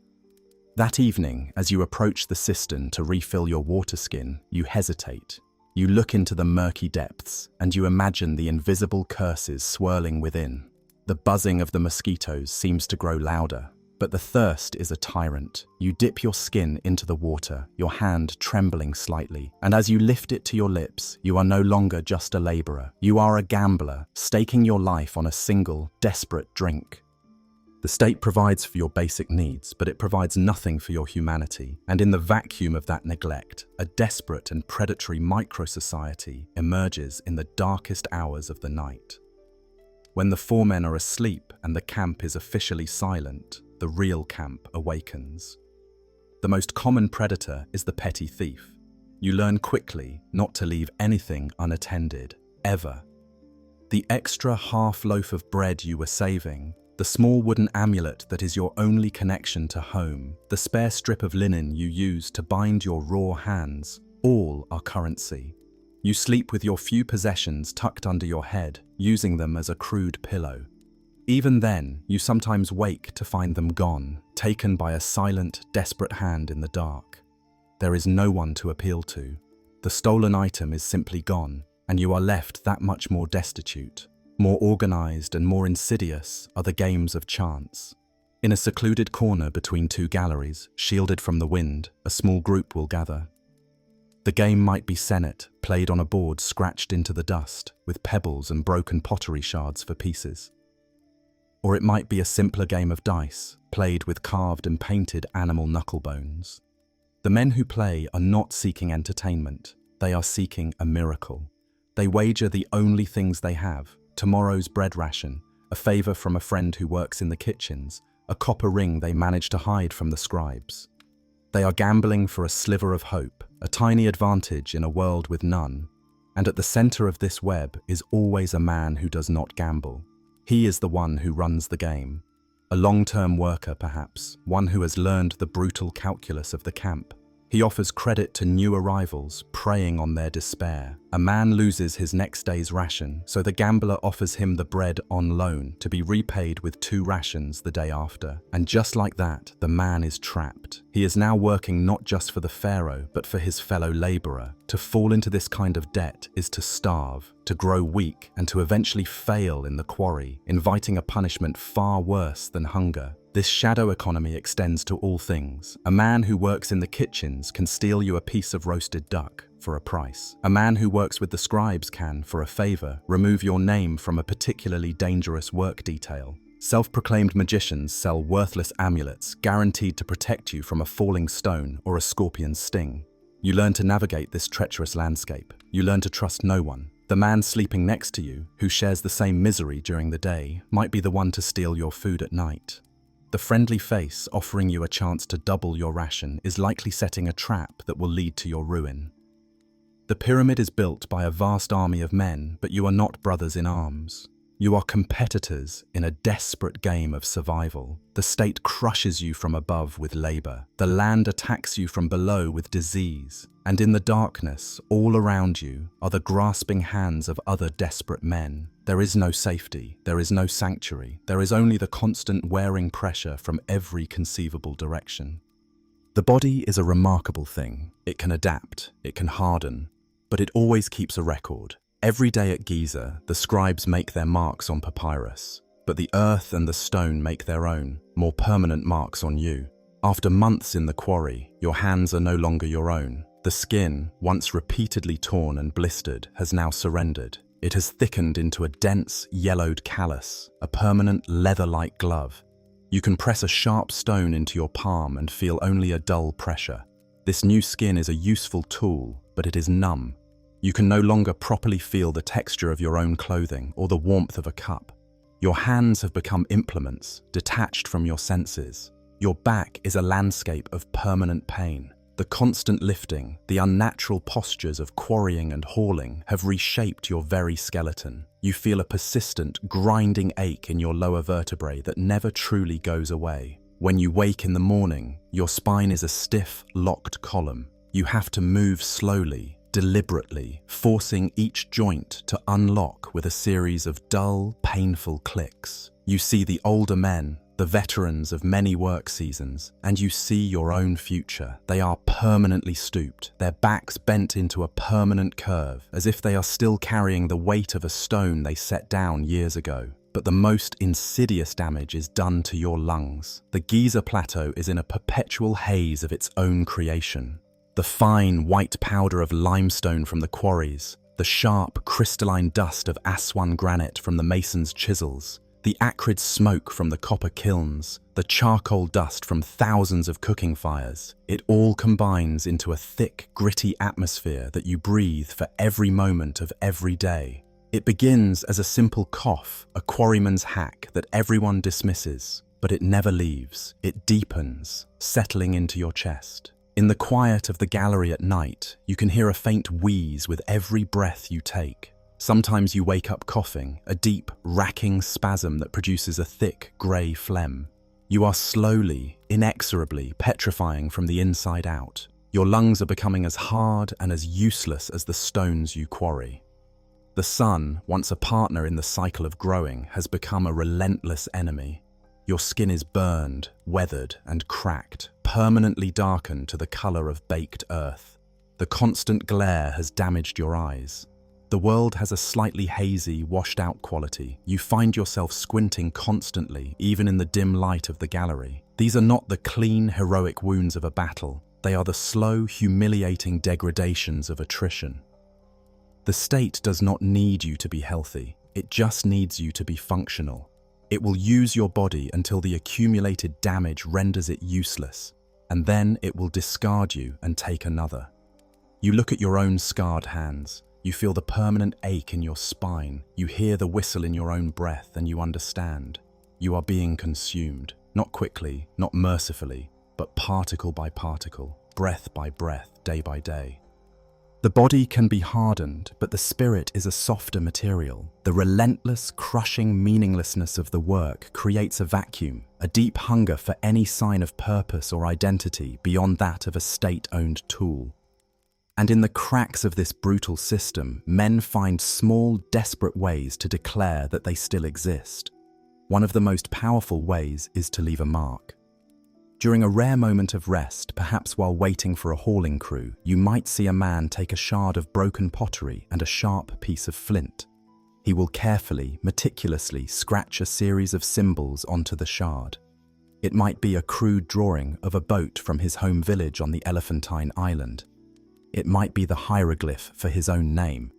That evening, as you approach the cistern to refill your water skin, you hesitate. You look into the murky depths, and you imagine the invisible curses swirling within. The buzzing of the mosquitoes seems to grow louder, but the thirst is a tyrant. You dip your skin into the water, your hand trembling slightly, and as you lift it to your lips, you are no longer just a laborer. You are a gambler, staking your life on a single, desperate drink. The state provides for your basic needs, but it provides nothing for your humanity. And in the vacuum of that neglect, a desperate and predatory micro-society emerges in the darkest hours of the night. When the foremen are asleep and the camp is officially silent, the real camp awakens. The most common predator is the petty thief. You learn quickly not to leave anything unattended, ever. The extra half loaf of bread you were saving, the small wooden amulet that is your only connection to home, the spare strip of linen you use to bind your raw hands, all are currency. You sleep with your few possessions tucked under your head, using them as a crude pillow. Even then, you sometimes wake to find them gone, taken by a silent, desperate hand in the dark. There is no one to appeal to. The stolen item is simply gone, and you are left that much more destitute. More organized and more insidious are the games of chance. In a secluded corner between two galleries, shielded from the wind, a small group will gather. The game might be senet, played on a board scratched into the dust, with pebbles and broken pottery shards for pieces. Or it might be a simpler game of dice, played with carved and painted animal knuckle bones. The men who play are not seeking entertainment, they are seeking a miracle. They wager the only things they have: tomorrow's bread ration, a favor from a friend who works in the kitchens, a copper ring they manage to hide from the scribes. They are gambling for a sliver of hope, a tiny advantage in a world with none. And at the center of this web is always a man who does not gamble. He is the one who runs the game. A long-term worker, perhaps, one who has learned the brutal calculus of the camp. He offers credit to new arrivals, preying on their despair. A man loses his next day's ration, so the gambler offers him the bread on loan to be repaid with 2 rations the day after. And just like that, the man is trapped. He is now working not just for the pharaoh, but for his fellow laborer. To fall into this kind of debt is to starve, to grow weak, and to eventually fail in the quarry, inviting a punishment far worse than hunger. This shadow economy extends to all things. A man who works in the kitchens can steal you a piece of roasted duck for a price. A man who works with the scribes can, for a favor, remove your name from a particularly dangerous work detail. Self-proclaimed magicians sell worthless amulets guaranteed to protect you from a falling stone or a scorpion's sting. You learn to navigate this treacherous landscape. You learn to trust no one. The man sleeping next to you, who shares the same misery during the day, might be the one to steal your food at night. The friendly face offering you a chance to double your ration is likely setting a trap that will lead to your ruin. The pyramid is built by a vast army of men, but you are not brothers in arms. You are competitors in a desperate game of survival. The state crushes you from above with labor. The land attacks you from below with disease. And in the darkness, all around you, are the grasping hands of other desperate men. There is no safety. There is no sanctuary. There is only the constant wearing pressure from every conceivable direction. The body is a remarkable thing. It can adapt. It can harden. But it always keeps a record. Every day at Giza, the scribes make their marks on papyrus, but the earth and the stone make their own, more permanent marks on you. After months in the quarry, your hands are no longer your own. The skin, once repeatedly torn and blistered, has now surrendered. It has thickened into a dense, yellowed callus, a permanent leather-like glove. You can press a sharp stone into your palm and feel only a dull pressure. This new skin is a useful tool, but it is numb. You can no longer properly feel the texture of your own clothing or the warmth of a cup. Your hands have become implements, detached from your senses. Your back is a landscape of permanent pain. The constant lifting, the unnatural postures of quarrying and hauling have reshaped your very skeleton. You feel a persistent, grinding ache in your lower vertebrae that never truly goes away. When you wake in the morning, your spine is a stiff, locked column. You have to move slowly, deliberately, forcing each joint to unlock with a series of dull, painful clicks. You see the older men, the veterans of many work seasons, and you see your own future. They are permanently stooped, their backs bent into a permanent curve, as if they are still carrying the weight of a stone they set down years ago. But the most insidious damage is done to your lungs. The Giza plateau is in a perpetual haze of its own creation. The fine, white powder of limestone from the quarries, the sharp, crystalline dust of Aswan granite from the mason's chisels, the acrid smoke from the copper kilns, the charcoal dust from thousands of cooking fires, it all combines into a thick, gritty atmosphere that you breathe for every moment of every day. It begins as a simple cough, a quarryman's hack that everyone dismisses, but it never leaves. It deepens, settling into your chest. In the quiet of the gallery at night, you can hear a faint wheeze with every breath you take. Sometimes you wake up coughing, a deep, racking spasm that produces a thick, grey phlegm. You are slowly, inexorably petrifying from the inside out. Your lungs are becoming as hard and as useless as the stones you quarry. The sun, once a partner in the cycle of growing, has become a relentless enemy. Your skin is burned, weathered, and cracked, permanently darkened to the color of baked earth. The constant glare has damaged your eyes. The world has a slightly hazy, washed-out quality. You find yourself squinting constantly, even in the dim light of the gallery. These are not the clean, heroic wounds of a battle. They are the slow, humiliating degradations of attrition. The state does not need you to be healthy. It just needs you to be functional. It will use your body until the accumulated damage renders it useless, and then it will discard you and take another. You look at your own scarred hands. You feel the permanent ache in your spine. You hear the whistle in your own breath, and you understand. You are being consumed, not quickly, not mercifully, but particle by particle, breath by breath, day by day. The body can be hardened, but the spirit is a softer material. The relentless, crushing meaninglessness of the work creates a vacuum, a deep hunger for any sign of purpose or identity beyond that of a state-owned tool. And in the cracks of this brutal system, men find small, desperate ways to declare that they still exist. One of the most powerful ways is to leave a mark. During a rare moment of rest, perhaps while waiting for a hauling crew, you might see a man take a shard of broken pottery and a sharp piece of flint. He will carefully, meticulously scratch a series of symbols onto the shard. It might be a crude drawing of a boat from his home village on the Elephantine Island. It might be the hieroglyph for his own name.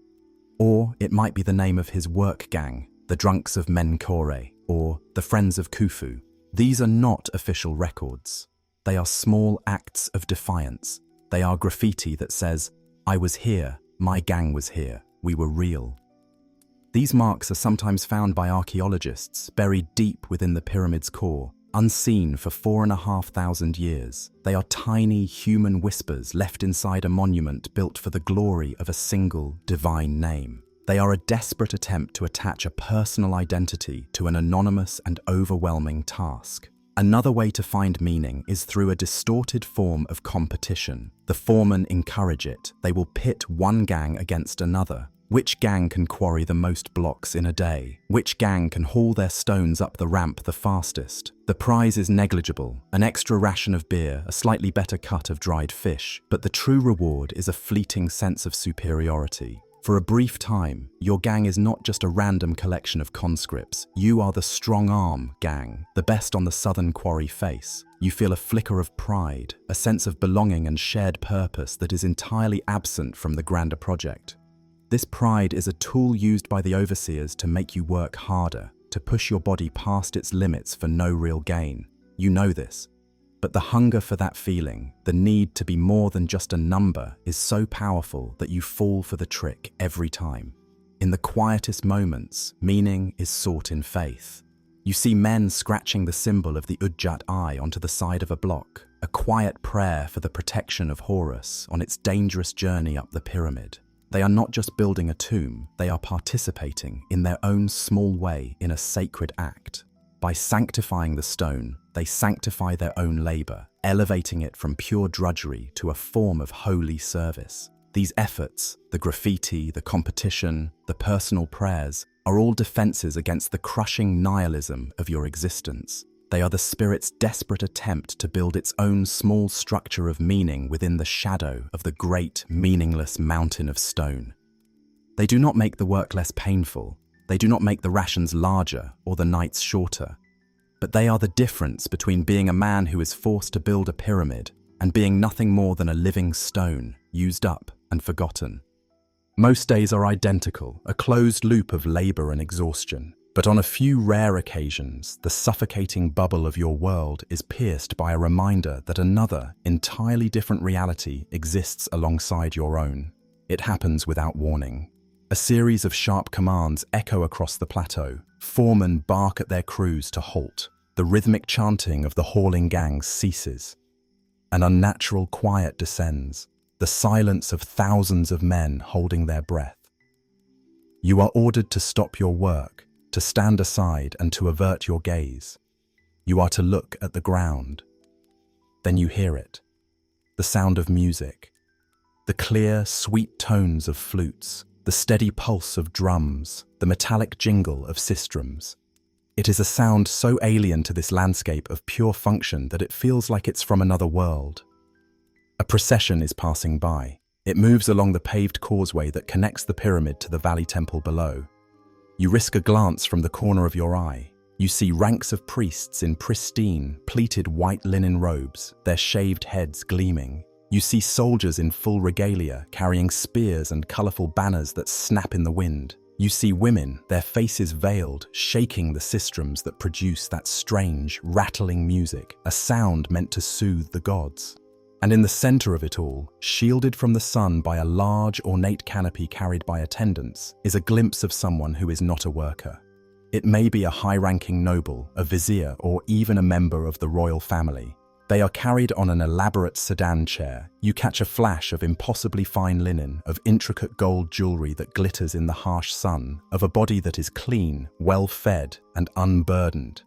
Or it might be the name of his work gang, the Drunks of Menkore, or the Friends of Khufu. These are not official records. They are small acts of defiance. They are graffiti that says, "I was here, my gang was here, we were real." These marks are sometimes found by archaeologists buried deep within the pyramid's core, unseen for 4,500 years. They are tiny human whispers left inside a monument built for the glory of a single divine name. They are a desperate attempt to attach a personal identity to an anonymous and overwhelming task. Another way to find meaning is through a distorted form of competition. The foremen encourage it. They will pit one gang against another. Which gang can quarry the most blocks in a day? Which gang can haul their stones up the ramp the fastest? The prize is negligible, an extra ration of beer, a slightly better cut of dried fish, but the true reward is a fleeting sense of superiority. For a brief time, your gang is not just a random collection of conscripts. You are the strong arm gang, the best on the southern quarry face. You feel a flicker of pride, a sense of belonging and shared purpose that is entirely absent from the grander project. This pride is a tool used by the overseers to make you work harder, to push your body past its limits for no real gain. You know this. But the hunger for that feeling, the need to be more than just a number, is so powerful that you fall for the trick every time. In the quietest moments, meaning is sought in faith. You see men scratching the symbol of the Udjat eye onto the side of a block, a quiet prayer for the protection of Horus on its dangerous journey up the pyramid. They are not just building a tomb, they are participating in their own small way in a sacred act. By sanctifying the stone, they sanctify their own labor, elevating it from pure drudgery to a form of holy service. These efforts, the graffiti, the competition, the personal prayers, are all defenses against the crushing nihilism of your existence. They are the spirit's desperate attempt to build its own small structure of meaning within the shadow of the great, meaningless mountain of stone. They do not make the work less painful. They do not make the rations larger or the nights shorter. But they are the difference between being a man who is forced to build a pyramid and being nothing more than a living stone, used up and forgotten. Most days are identical, a closed loop of labor and exhaustion. But on a few rare occasions, the suffocating bubble of your world is pierced by a reminder that another, entirely different reality exists alongside your own. It happens without warning. A series of sharp commands echo across the plateau. Foremen bark at their crews to halt. The rhythmic chanting of the hauling gangs ceases. An unnatural quiet descends, the silence of thousands of men holding their breath. You are ordered to stop your work, to stand aside and to avert your gaze. You are to look at the ground. Then you hear it. The sound of music. The clear, sweet tones of flutes. The steady pulse of drums. The metallic jingle of sistrums. It is a sound so alien to this landscape of pure function that it feels like it's from another world. A procession is passing by. It moves along the paved causeway that connects the pyramid to the valley temple below. You risk a glance from the corner of your eye. You see ranks of priests in pristine, pleated white linen robes, their shaved heads gleaming. You see soldiers in full regalia, carrying spears and colorful banners that snap in the wind. You see women, their faces veiled, shaking the sistrums that produce that strange, rattling music, a sound meant to soothe the gods. And in the center of it all, shielded from the sun by a large, ornate canopy carried by attendants, is a glimpse of someone who is not a worker. It may be a high-ranking noble, a vizier, or even a member of the royal family. They are carried on an elaborate sedan chair. You catch a flash of impossibly fine linen, of intricate gold jewelry that glitters in the harsh sun, of a body that is clean, well-fed, and unburdened.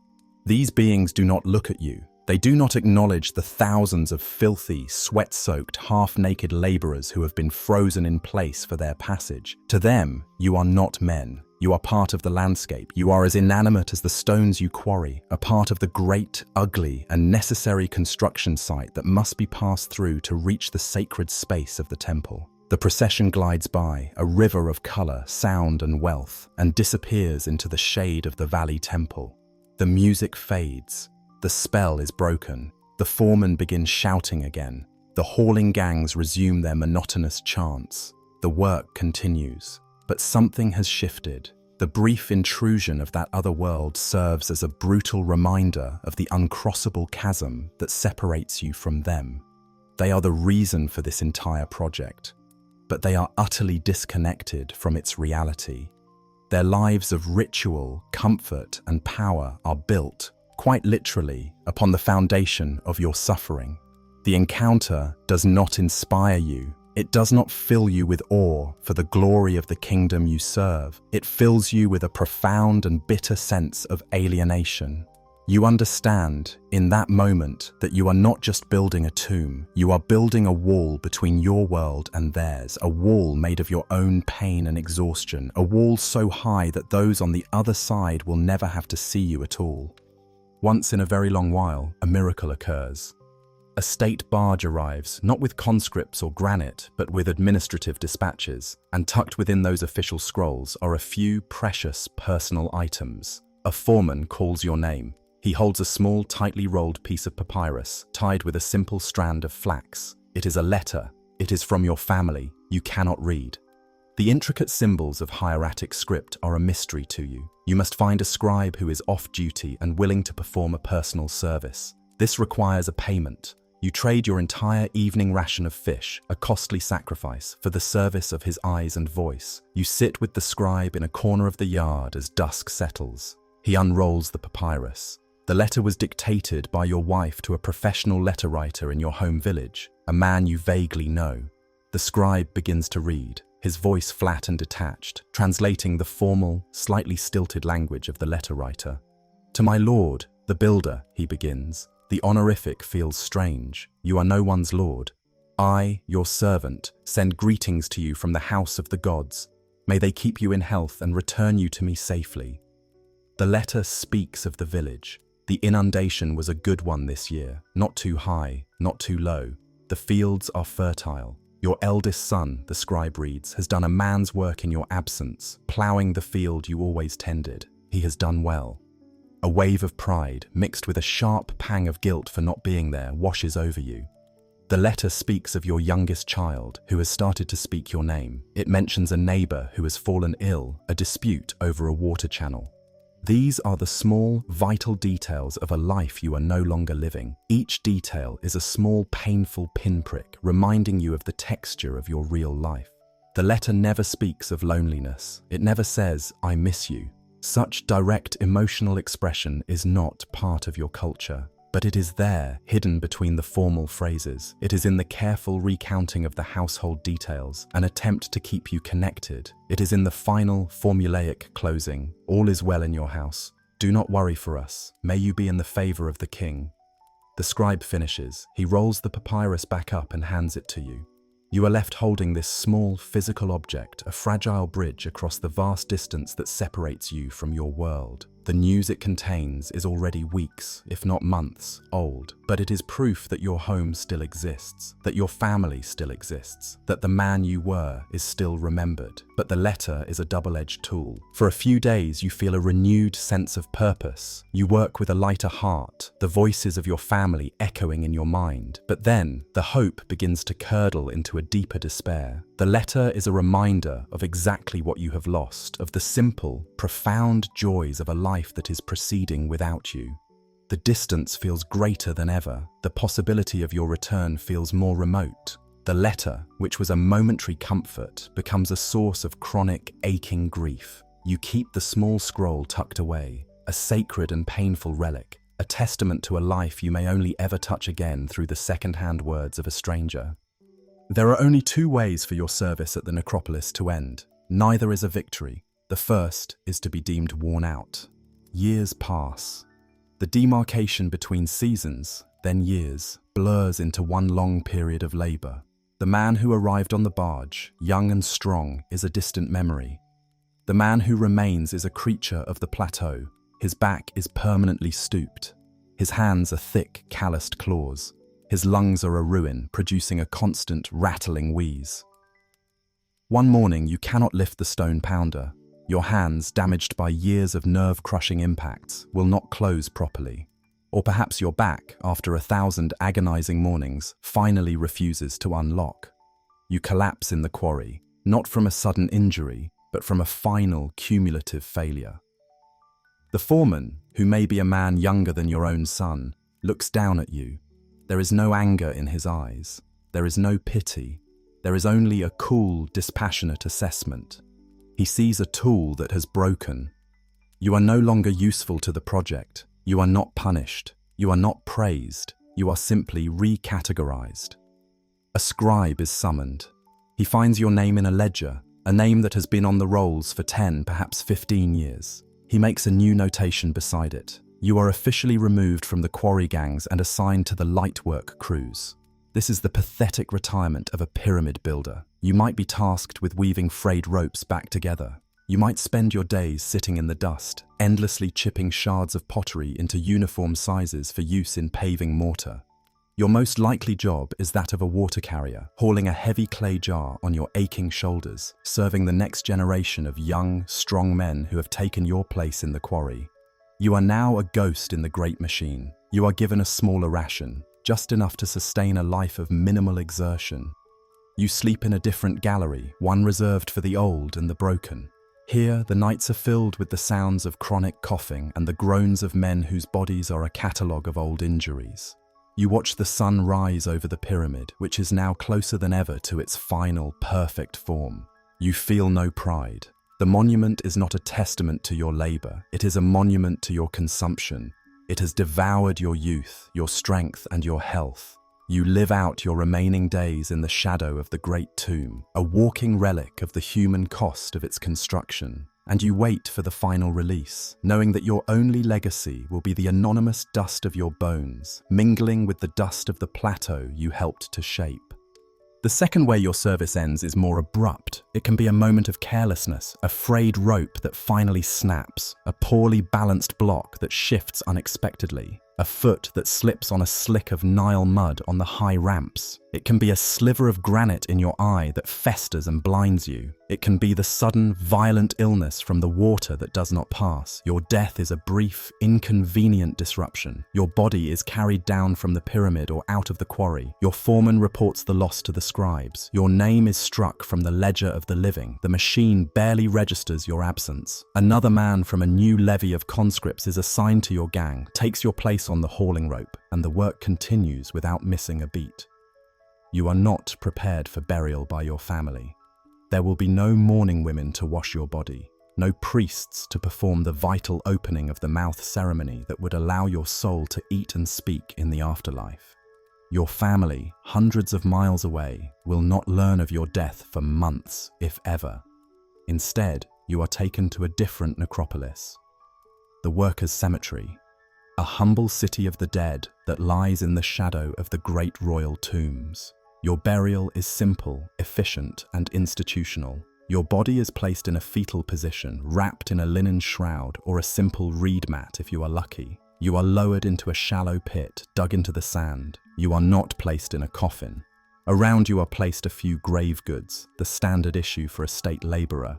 These beings do not look at you. They do not acknowledge the thousands of filthy, sweat-soaked, half-naked laborers who have been frozen in place for their passage. To them, you are not men. You are part of the landscape. You are as inanimate as the stones you quarry, a part of the great, ugly, and necessary construction site that must be passed through to reach the sacred space of the temple. The procession glides by, a river of color, sound, and wealth, and disappears into the shade of the valley temple. The music fades. The spell is broken. The foreman begins shouting again. The hauling gangs resume their monotonous chants. The work continues. But something has shifted. The brief intrusion of that other world serves as a brutal reminder of the uncrossable chasm that separates you from them. They are the reason for this entire project, but they are utterly disconnected from its reality. Their lives of ritual, comfort, and power are built, quite literally, upon the foundation of your suffering. The encounter does not inspire you. It does not fill you with awe for the glory of the kingdom you serve. It fills you with a profound and bitter sense of alienation. You understand, in that moment, that you are not just building a tomb. You are building a wall between your world and theirs, a wall made of your own pain and exhaustion, a wall so high that those on the other side will never have to see you at all. Once in a very long while, a miracle occurs. A state barge arrives, not with conscripts or granite, but with administrative dispatches, and tucked within those official scrolls are a few precious personal items. A foreman calls your name. He holds a small, tightly rolled piece of papyrus, tied with a simple strand of flax. It is a letter. It is from your family. You cannot read. The intricate symbols of hieratic script are a mystery to you. You must find a scribe who is off duty and willing to perform a personal service. This requires a payment. You trade your entire evening ration of fish, a costly sacrifice, for the service of his eyes and voice. You sit with the scribe in a corner of the yard as dusk settles. He unrolls the papyrus. The letter was dictated by your wife to a professional letter writer in your home village, a man you vaguely know. The scribe begins to read, his voice flat and detached, translating the formal, slightly stilted language of the letter writer. To my lord, the builder, he begins. The honorific feels strange. You are no one's lord. I, your servant, send greetings to you from the house of the gods. May they keep you in health and return you to me safely. The letter speaks of the village. The inundation was a good one this year, not too high, not too low. The fields are fertile. Your eldest son, the scribe reads, has done a man's work in your absence, ploughing the field you always tended. He has done well. A wave of pride, mixed with a sharp pang of guilt for not being there, washes over you. The letter speaks of your youngest child, who has started to speak your name. It mentions a neighbor who has fallen ill, a dispute over a water channel. These are the small, vital details of a life you are no longer living. Each detail is a small, painful pinprick, reminding you of the texture of your real life. The letter never speaks of loneliness. It never says, "I miss you." Such direct emotional expression is not part of your culture. But it is there, hidden between the formal phrases. It is in the careful recounting of the household details, an attempt to keep you connected. It is in the final, formulaic closing. All is well in your house. Do not worry for us. May you be in the favor of the king. The scribe finishes. He rolls the papyrus back up and hands it to you. You are left holding this small, physical object, a fragile bridge across the vast distance that separates you from your world. The news it contains is already weeks, if not months, old, but it is proof that your home still exists, that your family still exists, that the man you were is still remembered. But the letter is a double-edged tool. For a few days, you feel a renewed sense of purpose. You work with a lighter heart, the voices of your family echoing in your mind. But then, the hope begins to curdle into a deeper despair. The letter is a reminder of exactly what you have lost, of the simple, profound joys of a life that is proceeding without you. The distance feels greater than ever. The possibility of your return feels more remote. The letter, which was a momentary comfort, becomes a source of chronic, aching grief. You keep the small scroll tucked away, a sacred and painful relic, a testament to a life you may only ever touch again through the second-hand words of a stranger. There are only two ways for your service at the necropolis to end. Neither is a victory. The first is to be deemed worn out. Years pass. The demarcation between seasons, then years, blurs into one long period of labor. The man who arrived on the barge, young and strong, is a distant memory. The man who remains is a creature of the plateau. His back is permanently stooped. His hands are thick, calloused claws. His lungs are a ruin, producing a constant, rattling wheeze. One morning, you cannot lift the stone pounder. Your hands, damaged by years of nerve-crushing impacts, will not close properly. Or perhaps your back, after 1,000 agonizing mornings, finally refuses to unlock. You collapse in the quarry, not from a sudden injury, but from a final, cumulative failure. The foreman, who may be a man younger than your own son, looks down at you. There is no anger in his eyes. There is no pity. There is only a cool, dispassionate assessment. He sees a tool that has broken. You are no longer useful to the project. You are not punished. You are not praised. You are simply recategorized. A scribe is summoned. He finds your name in a ledger, a name that has been on the rolls for 10, perhaps 15 years. He makes a new notation beside it. You are officially removed from the quarry gangs and assigned to the light work crews. This is the pathetic retirement of a pyramid builder. You might be tasked with weaving frayed ropes back together. You might spend your days sitting in the dust, endlessly chipping shards of pottery into uniform sizes for use in paving mortar. Your most likely job is that of a water carrier, hauling a heavy clay jar on your aching shoulders, serving the next generation of young, strong men who have taken your place in the quarry. You are now a ghost in the great machine. You are given a smaller ration, just enough to sustain a life of minimal exertion. You sleep in a different gallery, one reserved for the old and the broken. Here, the nights are filled with the sounds of chronic coughing and the groans of men whose bodies are a catalogue of old injuries. You watch the sun rise over the pyramid, which is now closer than ever to its final, perfect form. You feel no pride. The monument is not a testament to your labor. It is a monument to your consumption. It has devoured your youth, your strength, and your health. You live out your remaining days in the shadow of the great tomb, a walking relic of the human cost of its construction. And you wait for the final release, knowing that your only legacy will be the anonymous dust of your bones, mingling with the dust of the plateau you helped to shape. The second way your service ends is more abrupt. It can be a moment of carelessness, a frayed rope that finally snaps, a poorly balanced block that shifts unexpectedly, a foot that slips on a slick of Nile mud on the high ramps. It can be a sliver of granite in your eye that festers and blinds you. It can be the sudden, violent illness from the water that does not pass. Your death is a brief, inconvenient disruption. Your body is carried down from the pyramid or out of the quarry. Your foreman reports the loss to the scribes. Your name is struck from the ledger of the living. The machine barely registers your absence. Another man from a new levy of conscripts is assigned to your gang, takes your place on the hauling rope, and the work continues without missing a beat. You are not prepared for burial by your family. There will be no mourning women to wash your body, no priests to perform the vital opening of the mouth ceremony that would allow your soul to eat and speak in the afterlife. Your family, hundreds of miles away, will not learn of your death for months, if ever. Instead, you are taken to a different necropolis, the workers' cemetery, a humble city of the dead that lies in the shadow of the great royal tombs. Your burial is simple, efficient, and institutional. Your body is placed in a fetal position, wrapped in a linen shroud or a simple reed mat if you are lucky. You are lowered into a shallow pit, dug into the sand. You are not placed in a coffin. Around you are placed a few grave goods, the standard issue for a state labourer.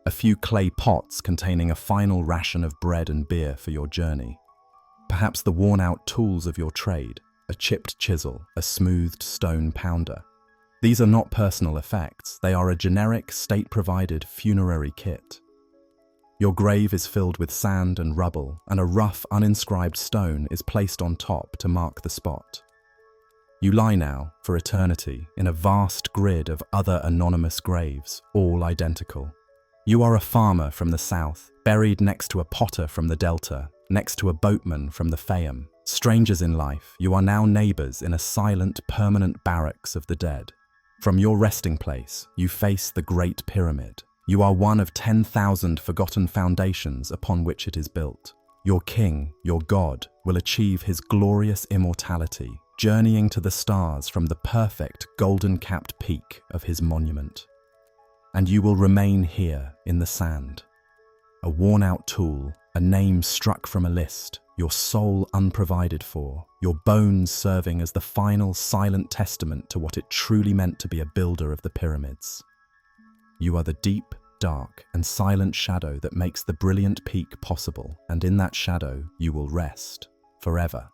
A few clay pots containing a final ration of bread and beer for your journey. Perhaps the worn-out tools of your trade, a chipped chisel, a smoothed stone pounder. These are not personal effects, they are a generic, state-provided funerary kit. Your grave is filled with sand and rubble, and a rough, uninscribed stone is placed on top to mark the spot. You lie now, for eternity, in a vast grid of other anonymous graves, all identical. You are a farmer from the south, buried next to a potter from the delta, next to a boatman from the Fayum. Strangers in life, you are now neighbours in a silent, permanent barracks of the dead. From your resting place, you face the Great Pyramid. You are one of 10,000 forgotten foundations upon which it is built. Your king, your god, will achieve his glorious immortality, journeying to the stars from the perfect, golden-capped peak of his monument. And you will remain here, in the sand. A worn-out tool, a name struck from a list, your soul unprovided for, your bones serving as the final silent testament to what it truly meant to be a builder of the pyramids. You are the deep, dark, and silent shadow that makes the brilliant peak possible, and in that shadow you will rest, forever.